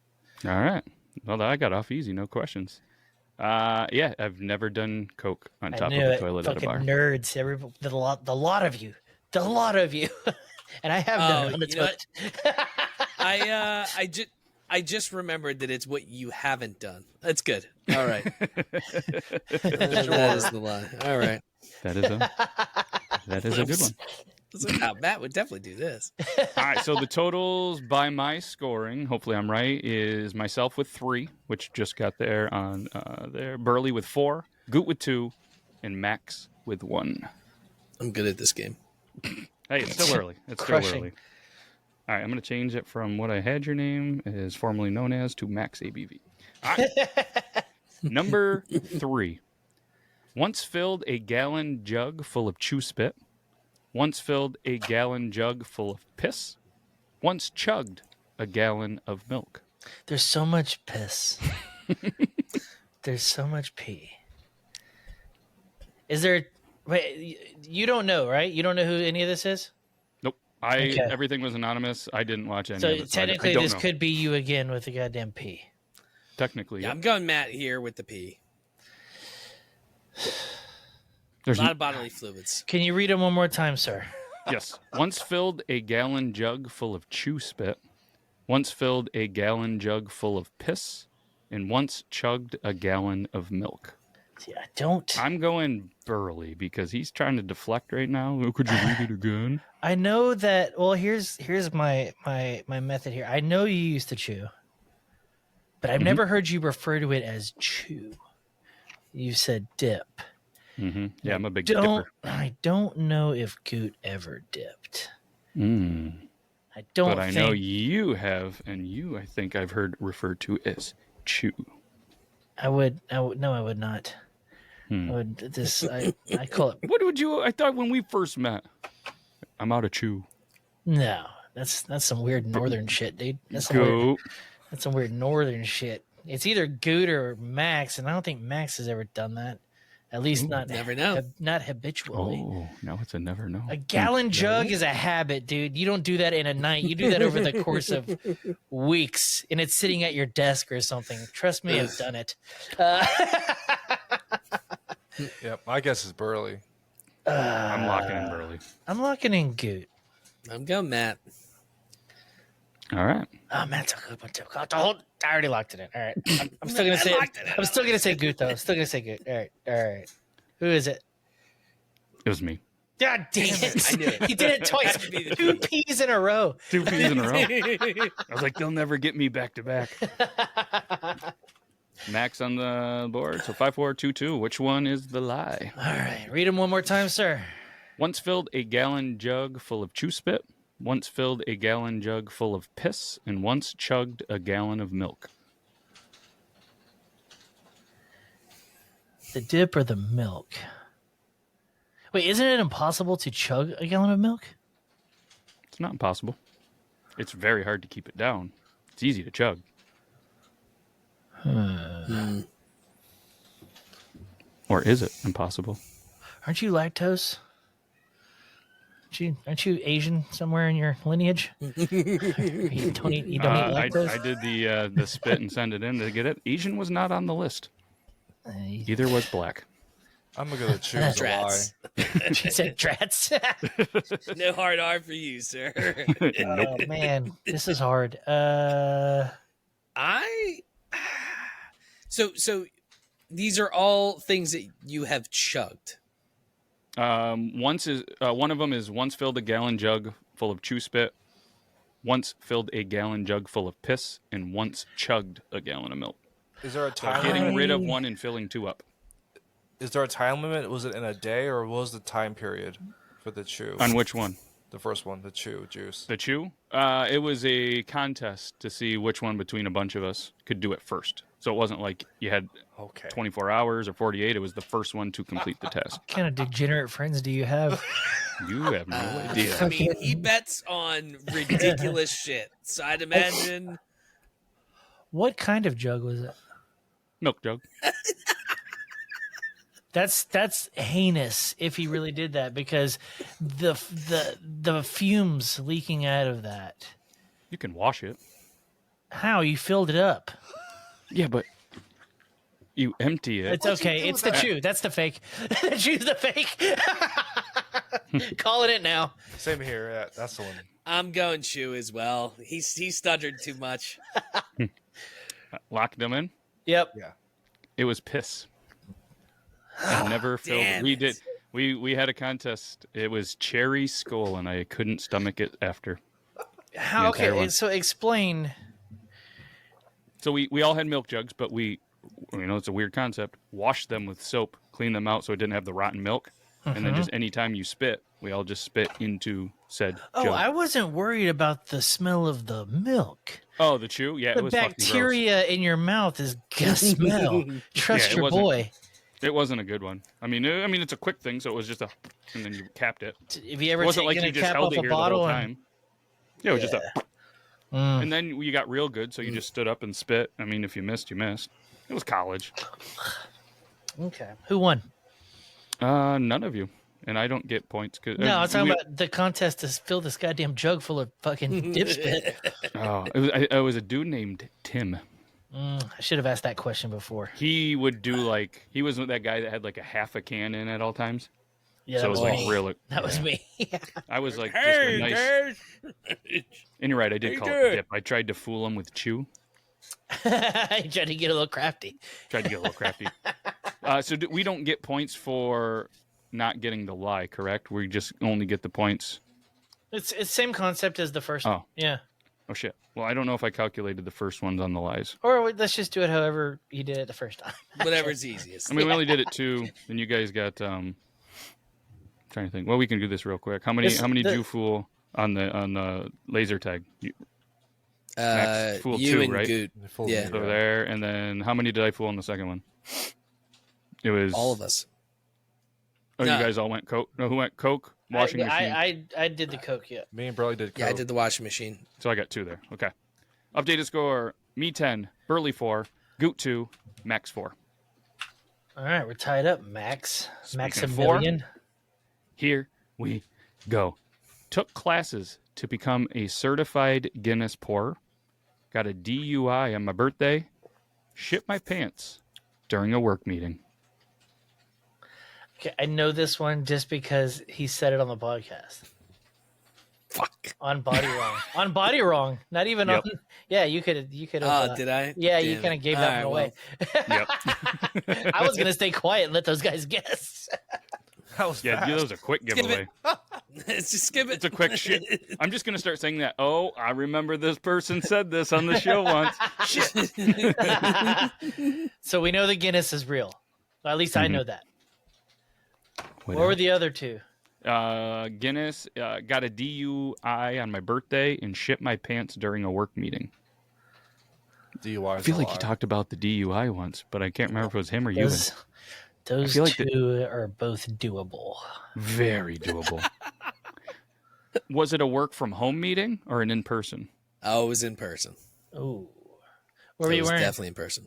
All right. Well, I got off easy. No questions. Yeah, I've never done coke on I top of knew a it. toilet at a Fucking bar. nerds. The lot of you. The lot of you. And I have done it on the you know what? toilet. I just remembered that it's what you haven't done. That's good. All right. That is the lie. All right. That is a good one. So, Matt would definitely do this. All right, so the totals by my scoring, hopefully I'm right, is myself with 3, which just got there on there. Burley with 4, Goot with 2, and Max with 1. I'm good at this game. Hey, it's still early. It's Crushing. still early. All right, I'm going to change it from what I had your name is formerly known as to Max ABV. All right. Number 3. Once filled a gallon jug full of chew spit. Once filled a gallon jug full of piss. Once chugged a gallon of milk. There's so much piss. There's so much pee. Is there... Wait, you don't know, right? You don't know who any of this is? Nope. Okay. Everything was anonymous. I didn't watch any So of it. technically, I don't this know. could be you again with the goddamn pee. Technically, Yeah, yeah. I'm going Matt here with the P. There's A lot of bodily fluids. Can you read them one more time, sir? Yes. Once filled a gallon jug full of chew spit. Once filled a gallon jug full of piss. And once chugged a gallon of milk. See, I don't. I'm going Burley because he's trying to deflect right now. Oh, could you read it again? I know that. Well, here's my method here. I know you used to chew, but I've never heard you refer to it as chew. You said dip. Mm-hmm. Yeah, I'm a big Don't. dipper. I don't know if Goot ever dipped. Mm. I don't. But I know you have, and you, I think I've heard referred to as chew. I would. No, I would not. I would. This. I call it. What would you? I thought when we first met, I'm out of chew. No. That's some weird northern shit, dude. That's some weird northern shit. It's either Goot or Max, and I don't think Max has ever done that. At least not never know. Not habitually. Oh, now it's a never know. A gallon jug is a habit, dude. You don't do that in a night. You do that over the course of weeks, and it's sitting at your desk or something. Trust me, I've done it. Yep, my guess is Burley. I'm locking in Burley. I'm locking in Goot. I'm going Matt. All right. Oh, man, that's a good one too. God, I already locked it in. All right, I'm still gonna say. I'm still gonna say Goot though. I'm still gonna say Goot. All right. Who is it? It was me. God damn it! I knew it. He did it twice. Two P's in a row. 2 P's in a row. I was like, they'll never get me back to back. Max on the board. So 5, 4, 2, 2. Which one is the lie? All right, read him one more time, sir. Once filled a gallon jug full of chew spit. Once filled a gallon jug full of piss. And once chugged a gallon of milk. The dip or the milk? Wait, isn't it impossible to chug a gallon of milk? It's not impossible. It's very hard to keep it down. It's easy to chug. Or is it impossible? Aren't you lactose? Aren't you Asian somewhere in your lineage? You don't eat lactose? I did the spit and send it in to get it. Asian was not on the list. Either was black. I'm gonna go to choose a lie. Drats. She said drats. No hard R for you, sir. Oh man, this is hard. So these are all things that you have chugged. One of them is once filled a gallon jug full of chew spit, once filled a gallon jug full of piss, and once chugged a gallon of milk. Is there a time Getting limit? rid of one and filling 2 up. Is there a time limit? Was it in a day, or what was the time period for the chew? On which one? The first one, the chew juice. The chew? It was a contest to see which one between a bunch of us could do it first. So it wasn't like you had 24 hours or 48. It was the first one to complete the test. What kind of degenerate friends do you have? You have no idea. I mean, he bets on ridiculous shit. So I'd imagine. What kind of jug was it? Milk jug. That's heinous if he really did that, because the fumes leaking out of that. You can wash it. How? You filled it up. Yeah, but you empty it. It's okay. It's the chew. That's the fake. The chew's the fake. Calling it now. Same here. Yeah, that's the one. I'm going chew as well. He stuttered too much. Locked them in. Yep. Yeah. It was piss. I never filled. Damn We it. did. We had a contest. It was cherry skull, and I couldn't stomach it after. How? The entire Okay. one. So explain. So we all had milk jugs, but it's a weird concept. Washed them with soap, clean them out so it didn't have the rotten milk, and then just anytime you spit, we all just spit into said Oh, jug. I wasn't worried about the smell of the milk. Oh, the chew? Yeah, it The was fucking gross. bacteria in your mouth is gonna smell. Trust Yeah, it your wasn't- boy. It wasn't a good one. I mean, it's a quick thing, so it was just and then you capped it. If you It ever wasn't like taken you a just cap held off it a here the whole bottle time. Yeah, it was just Mm. and then you got real good, so you just stood up and spit. I mean, if you missed, you missed. It was college. Okay. Who won? None of you. And I don't get points. No, I'm talking about the contest to fill this goddamn jug full of fucking dip spit. Oh, it was a dude named Tim. I should have asked that question before. He would do he was that guy that had like a half a can in at all time. Yeah, So that it was was me. like real. That was me. I was like just a nice. And you're right, I did call it dip. I tried to fool him with chew. I tried to get a little crafty. Tried to get a little crafty. So we don't get points for not getting the lie, correct? We just only get the points. It's same concept as the first. Oh. Yeah. Oh shit. Well, I don't know if I calculated the first ones on the lies. Or let's just do it however he did it the first time. Whatever's easiest. I mean, we only did it 2. Then you guys got. Trying to think. Well, we can do this real quick. How many did you fool on the laser tag? Max fooled you 2, and right? Goot. Yeah. So there, and then how many did I fool on the second one? It was All of us. Oh, No. you guys all went Coke. No, who went Coke? Washing machine. I did the Coke, yeah. Me and Burley did. Yeah, I Coke. did the washing machine. So I got 2 there. Okay. Updated score: me 10, Burley 4, Goot 2, Max 4. All right, we're tied up, Max. Speaking of 4, Maximilian. here we go. Took classes to become a certified Guinness pourer. Got a DUI on my birthday. Shit my pants during a work meeting. Okay, I know this one just because he said it on the podcast. Fuck. On Bodywrong. On Bodywrong. Not even Yep. on. Yeah, you could. Oh, did I? Yeah, you Damn kind it. of gave All that right, one away. Yep. I was gonna stay quiet and let those guys guess. That was Yeah, fast. that was a quick Skip giveaway. Let's just skip it. It's a quick shit. I'm just gonna start saying that. Oh, I remember this person said this on the show once. So we know the Guinness is real. Well, at least I know that. What were the other two? Guinness got a DUI on my birthday and shit my pants during a work meeting. DUI. I feel like you talked about the DUI once, but I can't remember if it was him or you. Those feel like two are both doable. Very doable. Was it a work from home meeting or an in person? Oh, it was in person. Ooh. What were It you was wearing? definitely in person.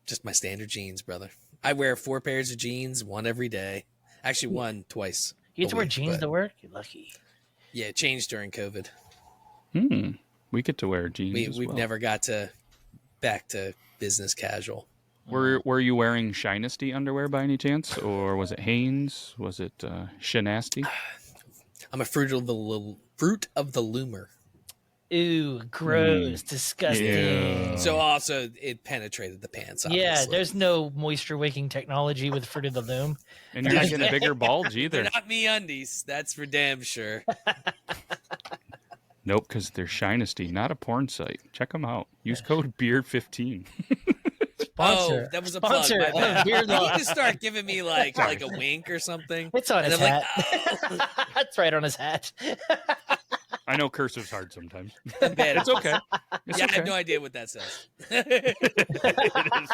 Just my standard jeans, brother. I wear 4 pairs of jeans, one every day. Actually, one twice. You get to wear week, jeans but- to work? You're lucky. Yeah, it changed during COVID. We get to wear jeans. We've well. never got to back to business casual. Were you wearing Shinesty underwear by any chance, or was it Hanes? Was it Shinasty? I'm a fruit of the loomer. Ooh, gross, disgusting. Yeah. So also it penetrated the pants. Yeah, Obviously. there's no moisture wicking technology with Fruit of the Loom. And you're not getting a bigger bulge either. They're not me undies. That's for damn sure. Nope, because they're Shinesty, not a porn site. Check them out. Use code BEARD15. Sponsor. Oh, that was a Sponsor plug. My bad. Beard You Law. need to start giving me like a wink or something. It's on And his I'm hat. like, That's right on his hat. I know cursive's hard sometimes. I'm bad. It's okay. It's Yeah, okay. I have no idea what that says. It is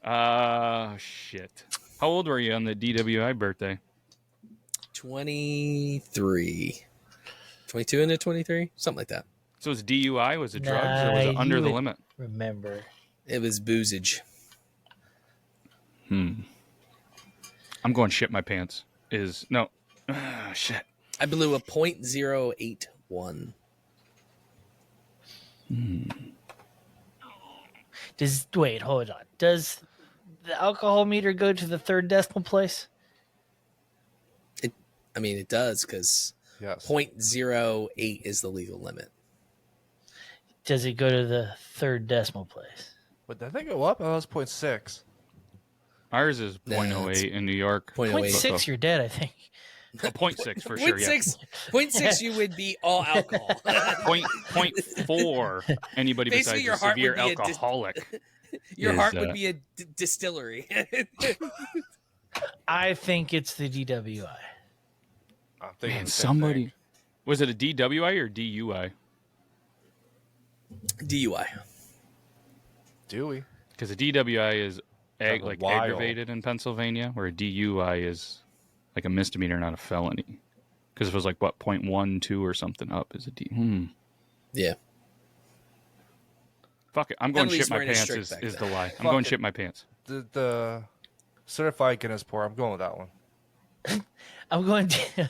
tough. Shit. How old were you on the DWI birthday? 23. 22 into 23? Something like that. So was DUI? Was it drugs or Nah, was it under you the would- limit? Remember. It was boozage. I'm going shit my pants. No. Shit. I blew a .081. Wait, hold on. Does the alcohol meter go to the third decimal place? I mean, it does because Yes. .08 is the legal limit. Does it go to the third decimal place? But did I go up? Oh, that was 0.6. Ours is Nah, 0.08 in New York. .08. 0.6, you're dead, I think. A 0.6 for sure, yeah. 0.6, you would be all alcohol. 0.4, anybody Basically, besides your a heart severe would be a alcoholic. Your Is, heart would be a distillery. I think it's the DWI. I'm thinking Man, the same somebody... thing. Was it a DWI or DUI? DUI. Do we? Because a DWI is Like a while. aggravated in Pennsylvania, where a DUI is like a misdemeanor, not a felony. Because if it was like, what, 0.12 or something up is a D. Yeah. Fuck it. I'm going Penalties shit my weren't as pants strict is back the then. lie. I'm Fuck going it. shit my pants. The certified Guinness pour. I'm going with that one. I'm going to.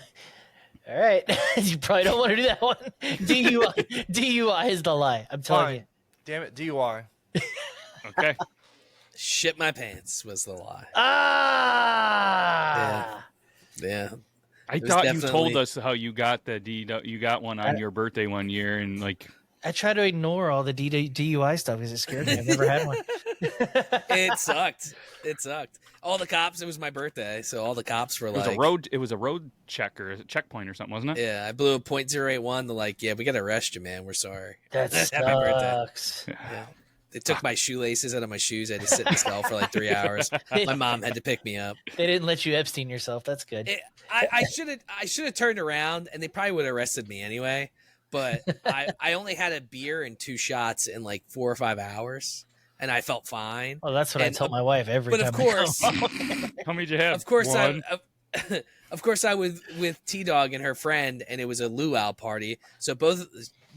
All right. You probably don't want to do that one. DUI is the lie. I'm telling you. Fine. Damn it, DUI. Okay. Shit my pants was the lie. Ah! Yeah. I It was thought you definitely- told us how you got the you got one on your birthday one year, and like I try to ignore all the DUI stuff because it scared me. I've never had one. It sucked. It sucked. All the cops, it was my birthday, so all the cops were it was like, a road check or a checkpoint or something, wasn't it? yeah, I blew a .081. They're like, yeah, we got to arrest you, man. We're sorry. That Happy birthday. sucks. Yeah. They took my shoelaces out of my shoes. I had to sit in the cell for like 3 hours. My mom had to pick me up. They didn't let you Epstein yourself. That's good. I should have turned around, and they probably would have arrested me anyway. But I only had a beer and 2 shots in like 4 or 5 hours, and I felt fine. Oh, that's what I And- tell my wife every but time. of I come course- home. How many did you have? Of course, One. of course, I was with T Dog and her friend, and it was a luau party. So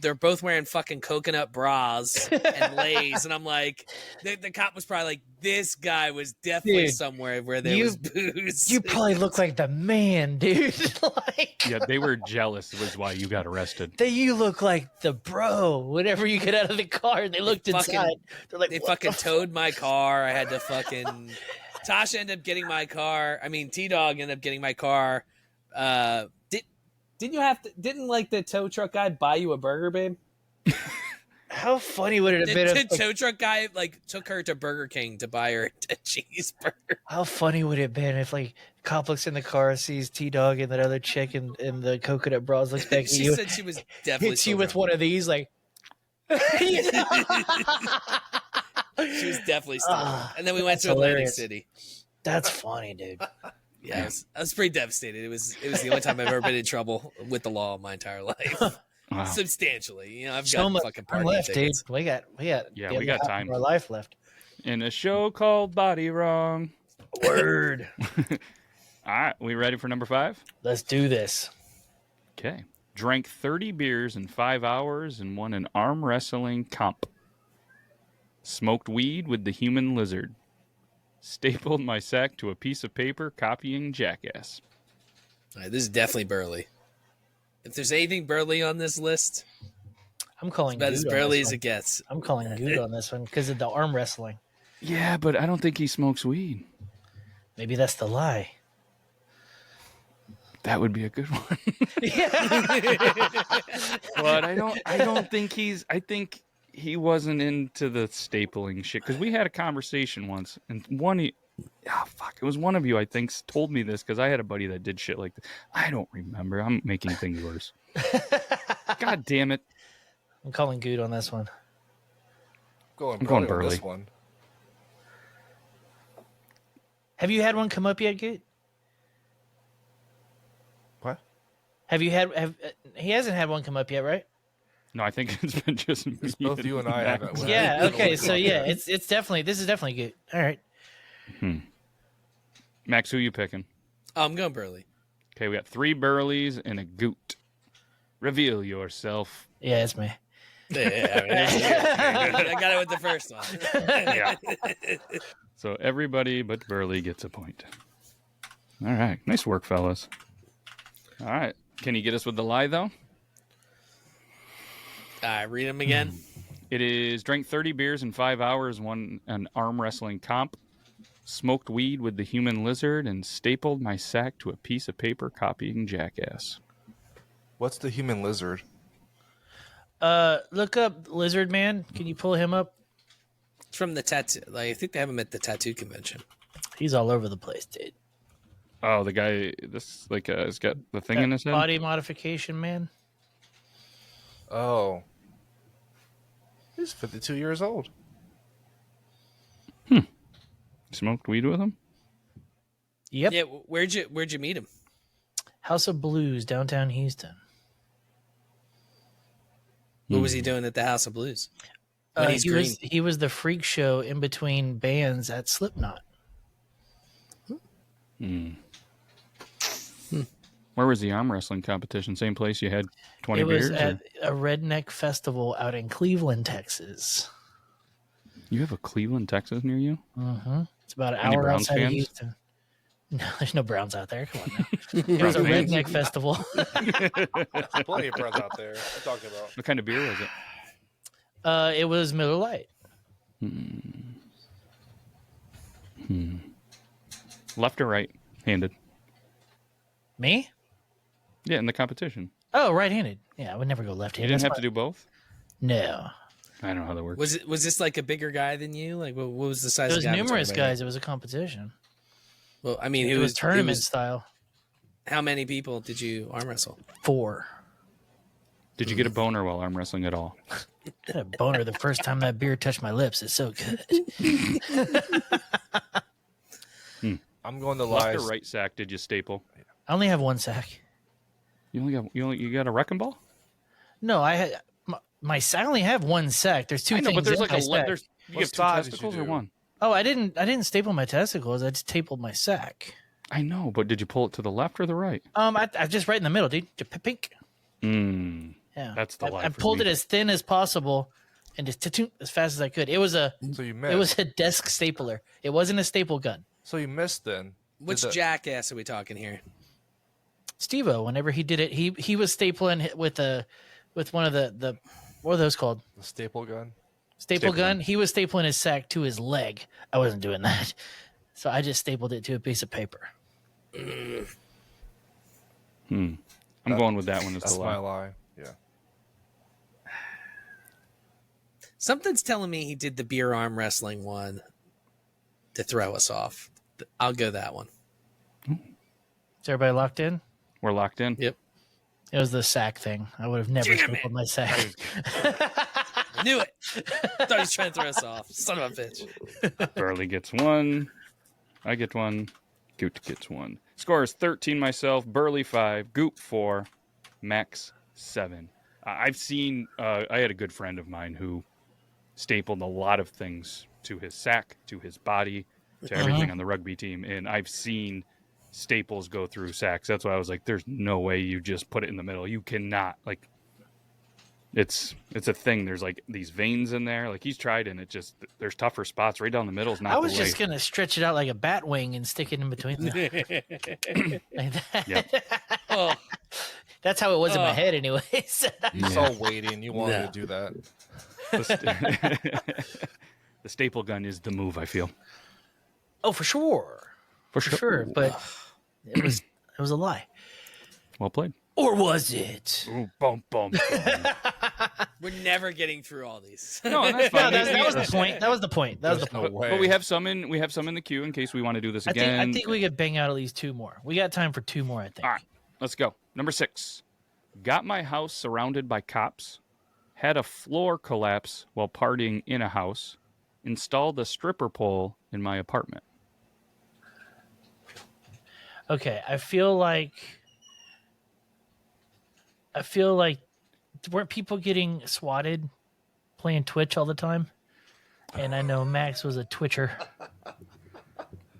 they're both wearing fucking coconut bras and lays, and I'm like, the cop was probably like, this guy was definitely Dude, somewhere where there you- was booze. You probably look like the man, dude. Like, Yeah, they were jealous. Was why you got arrested. you look like the bro. Whenever you get out of the car and they looked fucking- inside, they're like, They "What fucking the towed my car. I had to fucking. Tasha ended up getting my car. I mean, T Dog ended up getting my car. Didn't like the tow truck guy buy you a burger, babe? How funny would it have been The if, like, tow truck guy like took her to Burger King to buy her a cheeseburger? how funny would it have been if like cop looks in the car, sees T-Dog and that other chick in the coconut bras, looks back at She you, said she was definitely hits you still with drunk. one of these, like She was definitely still drunk. And then we went that's to Atlantic hilarious. City. That's funny, dude. Yeah, I was pretty devastated. It was the only time I've ever been in trouble with the law in my entire life. Wow. Substantially. You know, I've So got much fucking time party left, dude. tickets. We got Yeah, the we got other half time. of our life left. In a show called Bodywrong. Word. All right, we ready for number 5? Let's do this. Okay. Drank 30 beers in 5 hours and won an arm wrestling comp. Smoked weed with the human lizard. Stapled my sack to a piece of paper copying Jackass. All right, this is definitely Burley. If there's anything Burley on this list, I'm calling it's about as Good on Burley this as one. it gets. I'm calling Good on this one because of the arm wrestling. Yeah, but I don't think he smokes weed. Maybe that's the lie. That would be a good one. Yeah. But I don't think I think he wasn't into the stapling shit because we had a conversation once and it was one of you I think told me this because I had a buddy that did shit like this. I don't remember. I'm making things worse. God damn it. I'm calling Good on this one. I'm going on this Burley. one. Have you had one come up yet, Good? What? Have you had? He hasn't had one come up yet, right? No, I think it's been just me. It's both you and I Max. haven't. Yeah. Okay. Yeah. So yeah, it's definitely this is definitely Good. All right. Max, who you picking? I'm going Burley. Okay, we got 3 Burleys and a Goot. Reveal yourself. Yeah, it's me. Yeah, I got it with the first one. Yeah. So everybody but Burley gets a point. All right. Nice work, fellas. All right. Can you get us with the lie, though? Read them again. It is drank 30 beers in 5 hours, won an arm wrestling comp, smoked weed with the human lizard, and stapled my sack to a piece of paper copying Jackass. What's the human lizard? Look up Lizard Man. Can you pull him up? It's from the tattoo. Like, I think they have him at the tattoo convention. He's all over the place, dude. Oh, the guy, has got the thing in his head? Body modification man. Oh. He's 52 years old. Smoked weed with him? Yep. Yeah, where'd you meet him? House of Blues, downtown Houston. What was he doing at the House of Blues? When he's green. He was the freak show in between bands at Slipknot. Where was the arm wrestling competition? Same place you had 20 It was beers? at a redneck festival out in Cleveland, Texas. You have a Cleveland, Texas near you? Mm-hmm. It's about an Any hour Browns outside of fans? Houston. No, there's no Browns out there. Come on now. It was a Browns fans? redneck festival. There's plenty of friends out there. I'm talking about. What kind of beer was it? It was Miller Lite. Left or right handed? Me? Yeah, in the competition. Oh, right-handed. Yeah, I would never go You left-handed. didn't That's have to do both? No. I don't know how that works. Was this like a bigger guy than you? Like, what was the size? There of was guy we're numerous talking about guys. It was a competition. here? Well, I mean, It was tournament style. How many people did you arm wrestle? 4. Did you get a boner while arm wrestling at all? I had a boner the first time that beer touched my lips. It's so good. I'm going to Left lie. or right sack did you staple? I only have one sack. You got a wrecking ball? No, I had I only have one sack. There's 2 I know, things but there's in like my a sack. there's you What have 2 size did you testicles or do? one? Oh, I didn't staple my testicles. I just stapled my sack. I know, but did you pull it to the left or the right? I just right in the middle, dude. Just pink. Yeah, That's the lie I for pulled me. it as thin as possible and just as fast as I could. It was a So you missed. it was a desk stapler. It wasn't a staple gun. So you missed then. Which Did the- jackass are we talking here? Steve-O, whenever he did it, he was stapling with one of the what are those called? The staple gun. Staple Stapling. gun. He was stapling his sack to his leg. I wasn't doing that. So I just stapled it to a piece of paper. I'm going with that one as That's the my lie. lie. Yeah. Something's telling me he did the beer arm wrestling one to throw us off. I'll go that one. Is everybody locked in? We're locked in. Yep. It was the sack thing. I would have never Damn stapled it. my sack. Knew it. Thought he was trying to throw us off. Son of a bitch. Burley gets one. I get one. Goot gets one. Score is 13 myself. Burley 5. Goot 4. Max 7. I've seen. I had a good friend of mine who stapled a lot of things to his sack, to his body, to everything on the rugby team, and I've seen staples go through sacks. That's why I was like, "There's no way you just put it in the middle. You cannot." Like, it's a thing. There's like these veins in there. Like he's tried, and it just there's tougher spots right down the middle. Is not. I was the just way. gonna stretch it out like a bat wing and stick it in between them. Like that. Yep. Oh, That's how it was in my head, anyways. You saw waiting. You wanted No. to do that. The staple gun is the move. I feel Oh, for sure, for sure. But it was a lie, well played. or was it? Ooh, bum, bum, bum. we're never getting through all these. No, and that's No, fine. that was the point. That was the point. That was the There's point. no way. But we have some in the queue in case we want to do this I again. think we could bang out at least two more. We got time for two more, I think. All right, let's go. Number 6. Got my house surrounded by cops. Had a floor collapse while partying in a house. Installed a stripper pole in my apartment. Okay, I feel like weren't people getting swatted playing Twitch all the time? And I know Max was a Twitcher.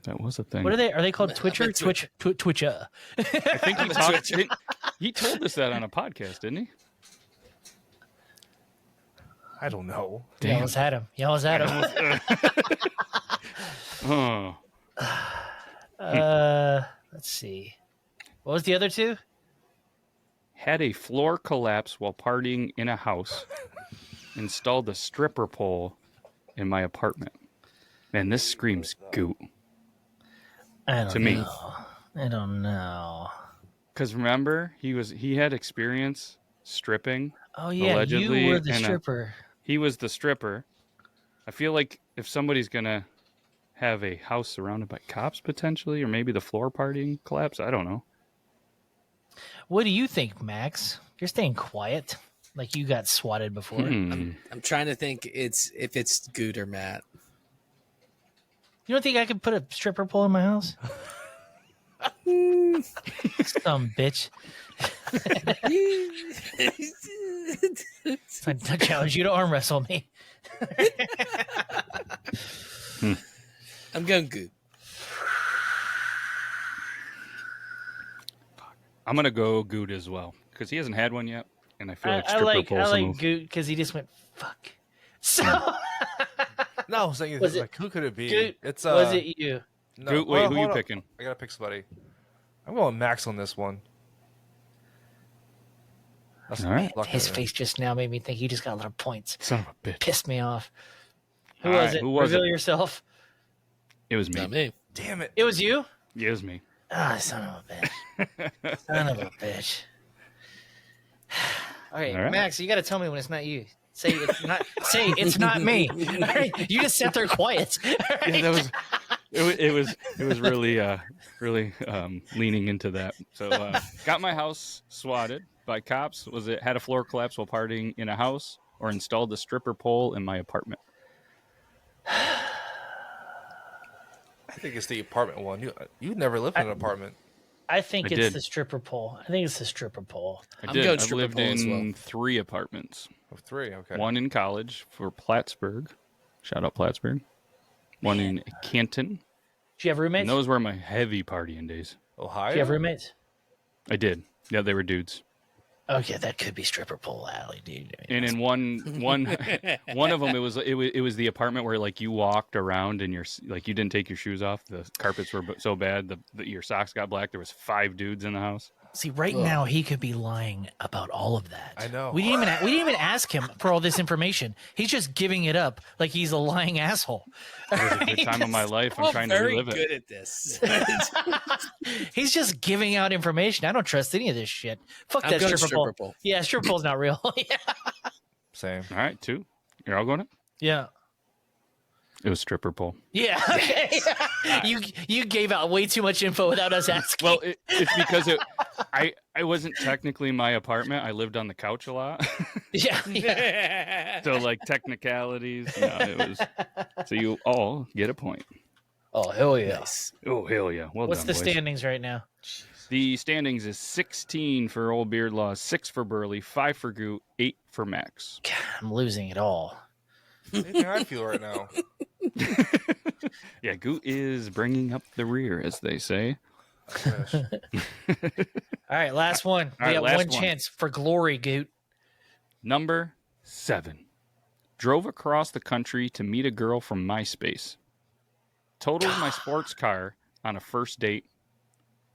That was a thing. What are they? Are they called Twitcher? a Twitcher. Twitcher. I think he talked. He told us that on a podcast, didn't he? I don't know. You almost had him. You almost had him. Oh, Let's see. What was the other two? had a floor collapse while partying in a house. Installed a stripper pole in my apartment. Man, this screams goot. I don't To know. me. I don't know. Because remember, he had experience stripping. Oh yeah, Allegedly, you were the and, stripper. He was the stripper. I feel like if somebody's gonna have a house surrounded by cops potentially, or maybe the floor partying collapse, I don't know. What do you think, Max? You're staying quiet, like you got swatted before. Hmm. I'm trying to think if it's Good or Matt. You don't think I could put a stripper pole in my house? Some bitch. I challenge you to arm wrestle me. I'm going Good. I'm gonna go Good as well because he hasn't had one yet, and I feel like stripper I pole's the like move. Goot because he just went fuck. So No, I'm saying Was it like who could it be? Goot? It's was it you? No, Goot, wait, hold who you on. picking? I gotta pick somebody. I'm going Max on this one. That's All right. lock His it in. face just now made me think he just got a lot of points. Son of a bitch. Pissed me off. Who All was right, it? who was Reveal it? yourself. It was me. Not me. Damn it! It was you? Yeah, it was me. Ah, son of a bitch. Son of a bitch. Okay, All right. Max, you got to tell me when it's not you. Say it's not. Say it's not me. All right? You just sat there quiet. All right? Yeah, that was. It was really leaning into that. So got my house swatted by cops. Was it had a floor collapse while partying in a house, or installed a stripper pole in my apartment? I think it's the apartment one. You never lived in an apartment. I think I it's did. the stripper pole. I think it's the stripper pole. I I'm did. going I stripper lived pole as in well. 3 apartments. Of 3, okay. One in college for Plattsburgh. Shout out Plattsburgh. One in Canton. Do you have roommates? And those were my heavy partying days. Ohio. Do you have roommates? I did. Yeah, they were dudes. Okay, that could be stripper pole alley, dude. And in one of them, it was the apartment where like you walked around and like you didn't take your shoes off. The carpets were so bad, your socks got black. There was 5 dudes in the house. See, right now he could be lying about all of that. I know. We didn't even ask him for all this information. He's just giving it up like he's a lying asshole. It was a good time of my life. I'm trying to very relive it. good at this. He's just giving out information. I don't trust any of this shit. Fuck I'm that going stripper pole. Yeah, stripper pole's not real. Yeah. Same. All right, 2. You're all going it? Yeah. It was stripper pole. Yeah. Okay. You gave out way too much info without us asking. Well, it's because I wasn't technically in my apartment. I lived on the couch a lot. yeah. So like technicalities, it was. So you all get a point. Oh hell yeah! Nice. Oh hell yeah! Well What's done, the boys. standings right now? The standings is 16 for Old Beard Law, 6 for Burley, 5 for Goot, 8 for Max. God, I'm losing it all. Anything I feel right now. Yeah, Goot is bringing up the rear, as they say. I wish. All right, last one. All We right, have last one one. chance for glory, Goot. Number 7. Drove across the country to meet a girl from MySpace. Totaled my sports car on a first date.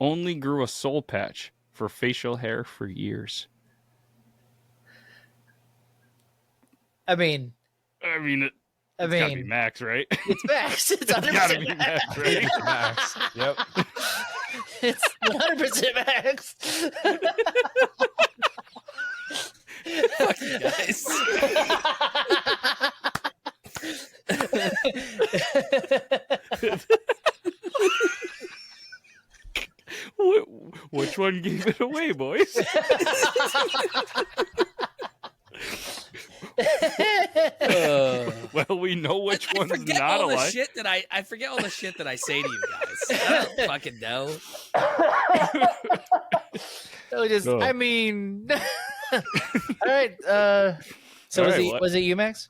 Only grew a soul patch for facial hair for years. I mean, It's gotta be Max, right? it's Max. It's It's gotta 100% be Max. Max, right? Max. Yep. It's 100% Max. Fuck you guys. Which one gave it away, boys? Well, we know which I one's forget not all the alive. shit that I forget all the shit that I say to you guys. I don't fucking know. No. I mean, all right. So All was right, it what? was it you, Max?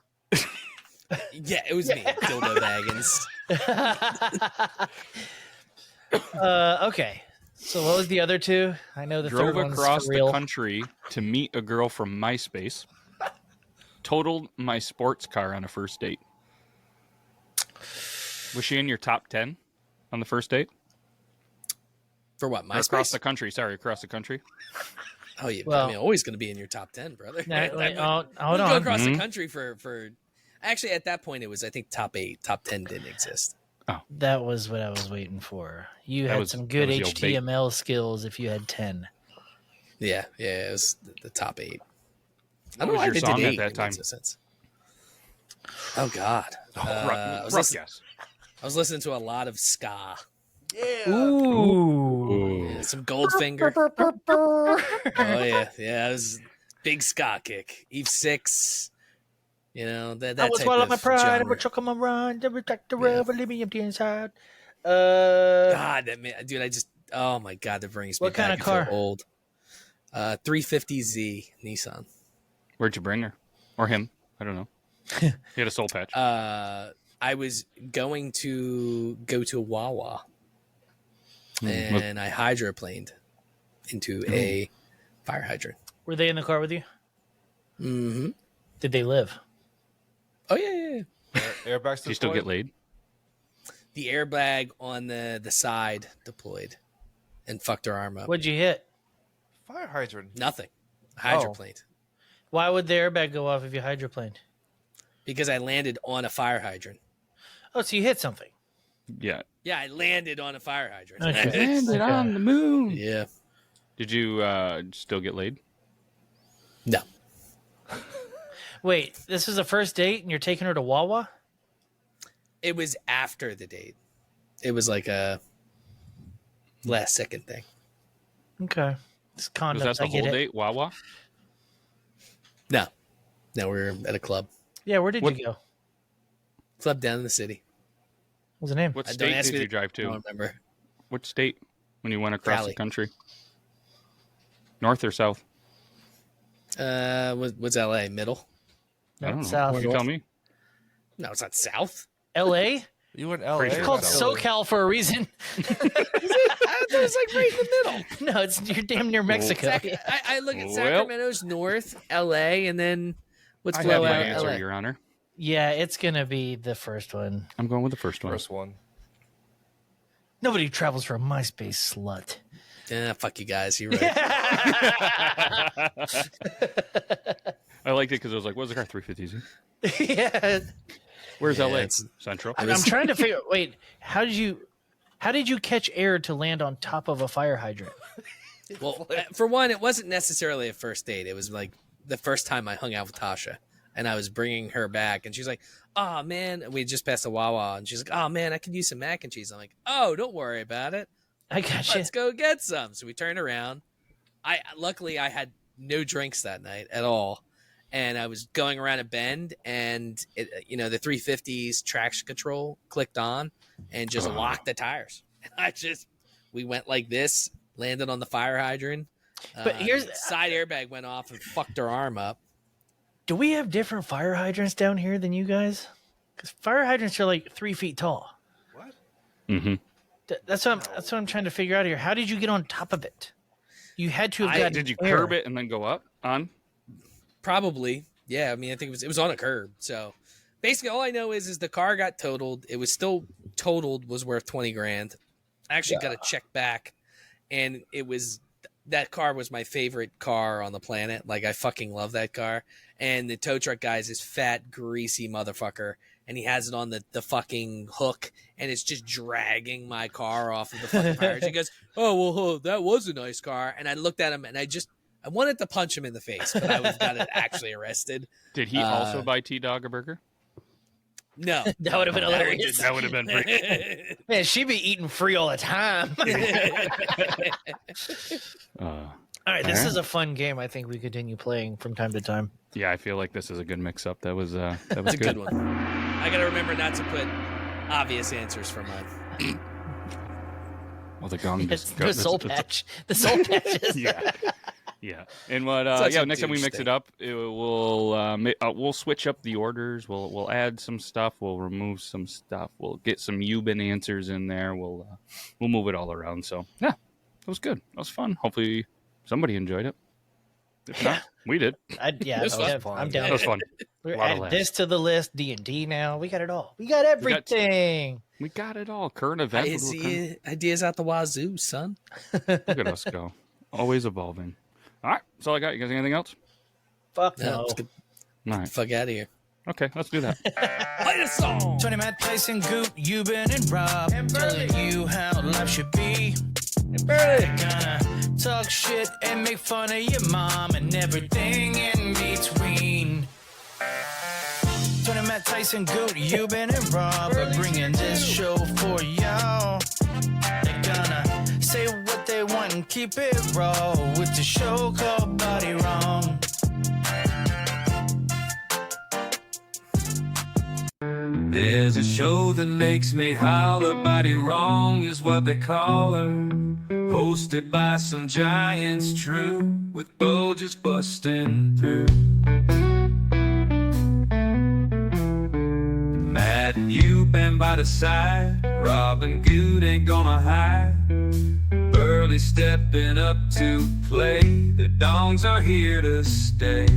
Yeah, it was me, Dildo Baggins. Okay. So what was the other two? I know the Drove third one's across real. the country to meet a girl from MySpace. Totaled my sports car on a first date. Was she in your top 10 on the first date? For what? Or across MySpace? the country. Sorry, across the country. Oh, yeah. Well- I mean, always going to be in your top 10, brother. Hold We'd on. go across Mhm. the country for. Actually, at that point, it was, I think, top 8. Top 10 didn't exist. That was what I was waiting for. You That had was- some good that was your bait. HTML skills if you had 10. Yeah, it was the top 8. I What don't know was why your they song did at 8. that It time? makes no sense. Oh, God. I was rough listening- guess. I was listening to a lot of ska. Ooh. Yeah, some Goldfinger. Oh, yeah. Yeah, it was big ska kick. Eve 6. You know, that I was type swallowing of my pride, I genre. would choke on my run, every track the Yeah. rub, leave me empty inside. God, that man, dude, oh my God, that brings me What kind back. of I feel car? old. 350Z Nissan. Where'd you bring her? Or him? I don't know. He had a soul patch. I was going to go to Wawa, and I hydroplaned into a fire hydrant. Were they in the car with you? Mm-hmm. Did they live? Oh yeah. Airbags. Do you still get laid? The airbag on the side deployed, and fucked her arm up. What'd you hit? Fire hydrant. Nothing. Hydroplaned. Why would the airbag go off if you hydroplaned? Because I landed on a fire hydrant. Oh, so you hit something. Yeah. Yeah, I landed on a fire hydrant. Okay. Landed Okay. on the moon. Yeah. Did you still get laid? No. Wait, this is a first date and you're taking her to Wawa? It was after the date. It was like a last second thing. Okay. It's Was condoms. that the I get whole it. date? Wawa? No. No, we were at a club. Yeah, where did What- you go? What Club down in the city. was the name? What Don't state ask did me you drive I don't to? remember. What state when you went across Cali. the country? North or south? What's LA? Middle? I don't know. South. You tell me. No, it's not south. LA? You were in LA. Pretty It's sure called it's SoCal for a reason. I thought it was like right in the middle. No, it's you're damn near Mexico. I look at Well. Sacramento's north, LA, and then what's I below have my LA? answer, Your Honor. Yeah, it's gonna be the first one. I'm going with the first one. First one. Nobody travels for a MySpace slut. Fuck you guys. You're right. I liked it because it was like, what's the car? 350Z. Yeah. Where's Yeah, LA? it's- Central. I'm trying to figure. Wait, how did you catch air to land on top of a fire hydrant? Well, for one, it wasn't necessarily a first date. It was like the first time I hung out with Tasha, and I was bringing her back, and she's like, "Oh man," we had just passed a Wawa, and she's like, "Oh man, I could use some mac and cheese." I'm like, "Oh, don't worry about it. I got you. Let's go get some." So we turned around. Luckily I had no drinks that night at all, and I was going around a bend, and the 350's traction control clicked on and just locked the tires. And we went like this, landed on the fire hydrant. But here's side airbag went off and fucked her arm up. do we have different fire hydrants down here than you guys? Because fire hydrants are like 3 feet tall. What? Mm-hmm. That's what I'm trying to figure out here. How did you get on top of it? You had to have gotten Did you air. curb it and then go up on? Probably. Yeah, I mean, I think it was on a curb. So basically all I know is the car got totaled. It was still totaled, was worth 20 grand. I actually got a check back, and that car was my favorite car on the planet. Like, I fucking love that car. And the tow truck guy is this fat, greasy motherfucker, and he has it on the fucking hook, and it's just dragging my car off of the fucking tires. He goes, "Oh, well, that was a nice car." And I looked at him, and I wanted to punch him in the face, but I got actually arrested. Did he also buy T-Dog a burger? No. That would have been hilarious. That would have been pretty. Man, she'd be eating free all the time. All right, this is a fun game. I think we continue playing from time to time. Yeah, I feel like this is a good mix-up. That was It's a good one. I got to remember not to put obvious answers for mine. Well, the gong It's just the soul patch. The soul patches. Yeah. Yeah, and what? Such a Next time we douche mix thing. it up, we'll switch up the orders. We'll add some stuff. We'll remove some stuff. We'll get some Euban answers in there. We'll move it all around. So yeah, it was good. It was fun. Hopefully somebody enjoyed it. If not, we did. This was fun. I'm down. It was fun. We're Lot of adding laughs. this to the list. D&D now. We got it all. We got everything. We got it all. Current event. Ideas out the wazoo, son. Look at us go. Always evolving. All right, that's all I got. You guys got anything else? Fuck No, no. let's get All right. the fuck out of here. Okay, let's do that. Play the song. Tony, Matt, Tyson, Goop, Euban, and Rob telling you how life should be. They're gonna talk shit and make fun of your mom and everything in between. Tony, Matt, Tyson, Goop, Euban, and Rob are bringing this show for y'all. They're gonna say what they want and keep it raw with the show called Bodywrong. There's a show that makes me holler, Bodywrong is what they call her. Hosted by some giants, true, with Bo just busting through. Matt and you been by the side, Rob and Good ain't gonna hide. Burley stepping up to play, the dongs are here to stay.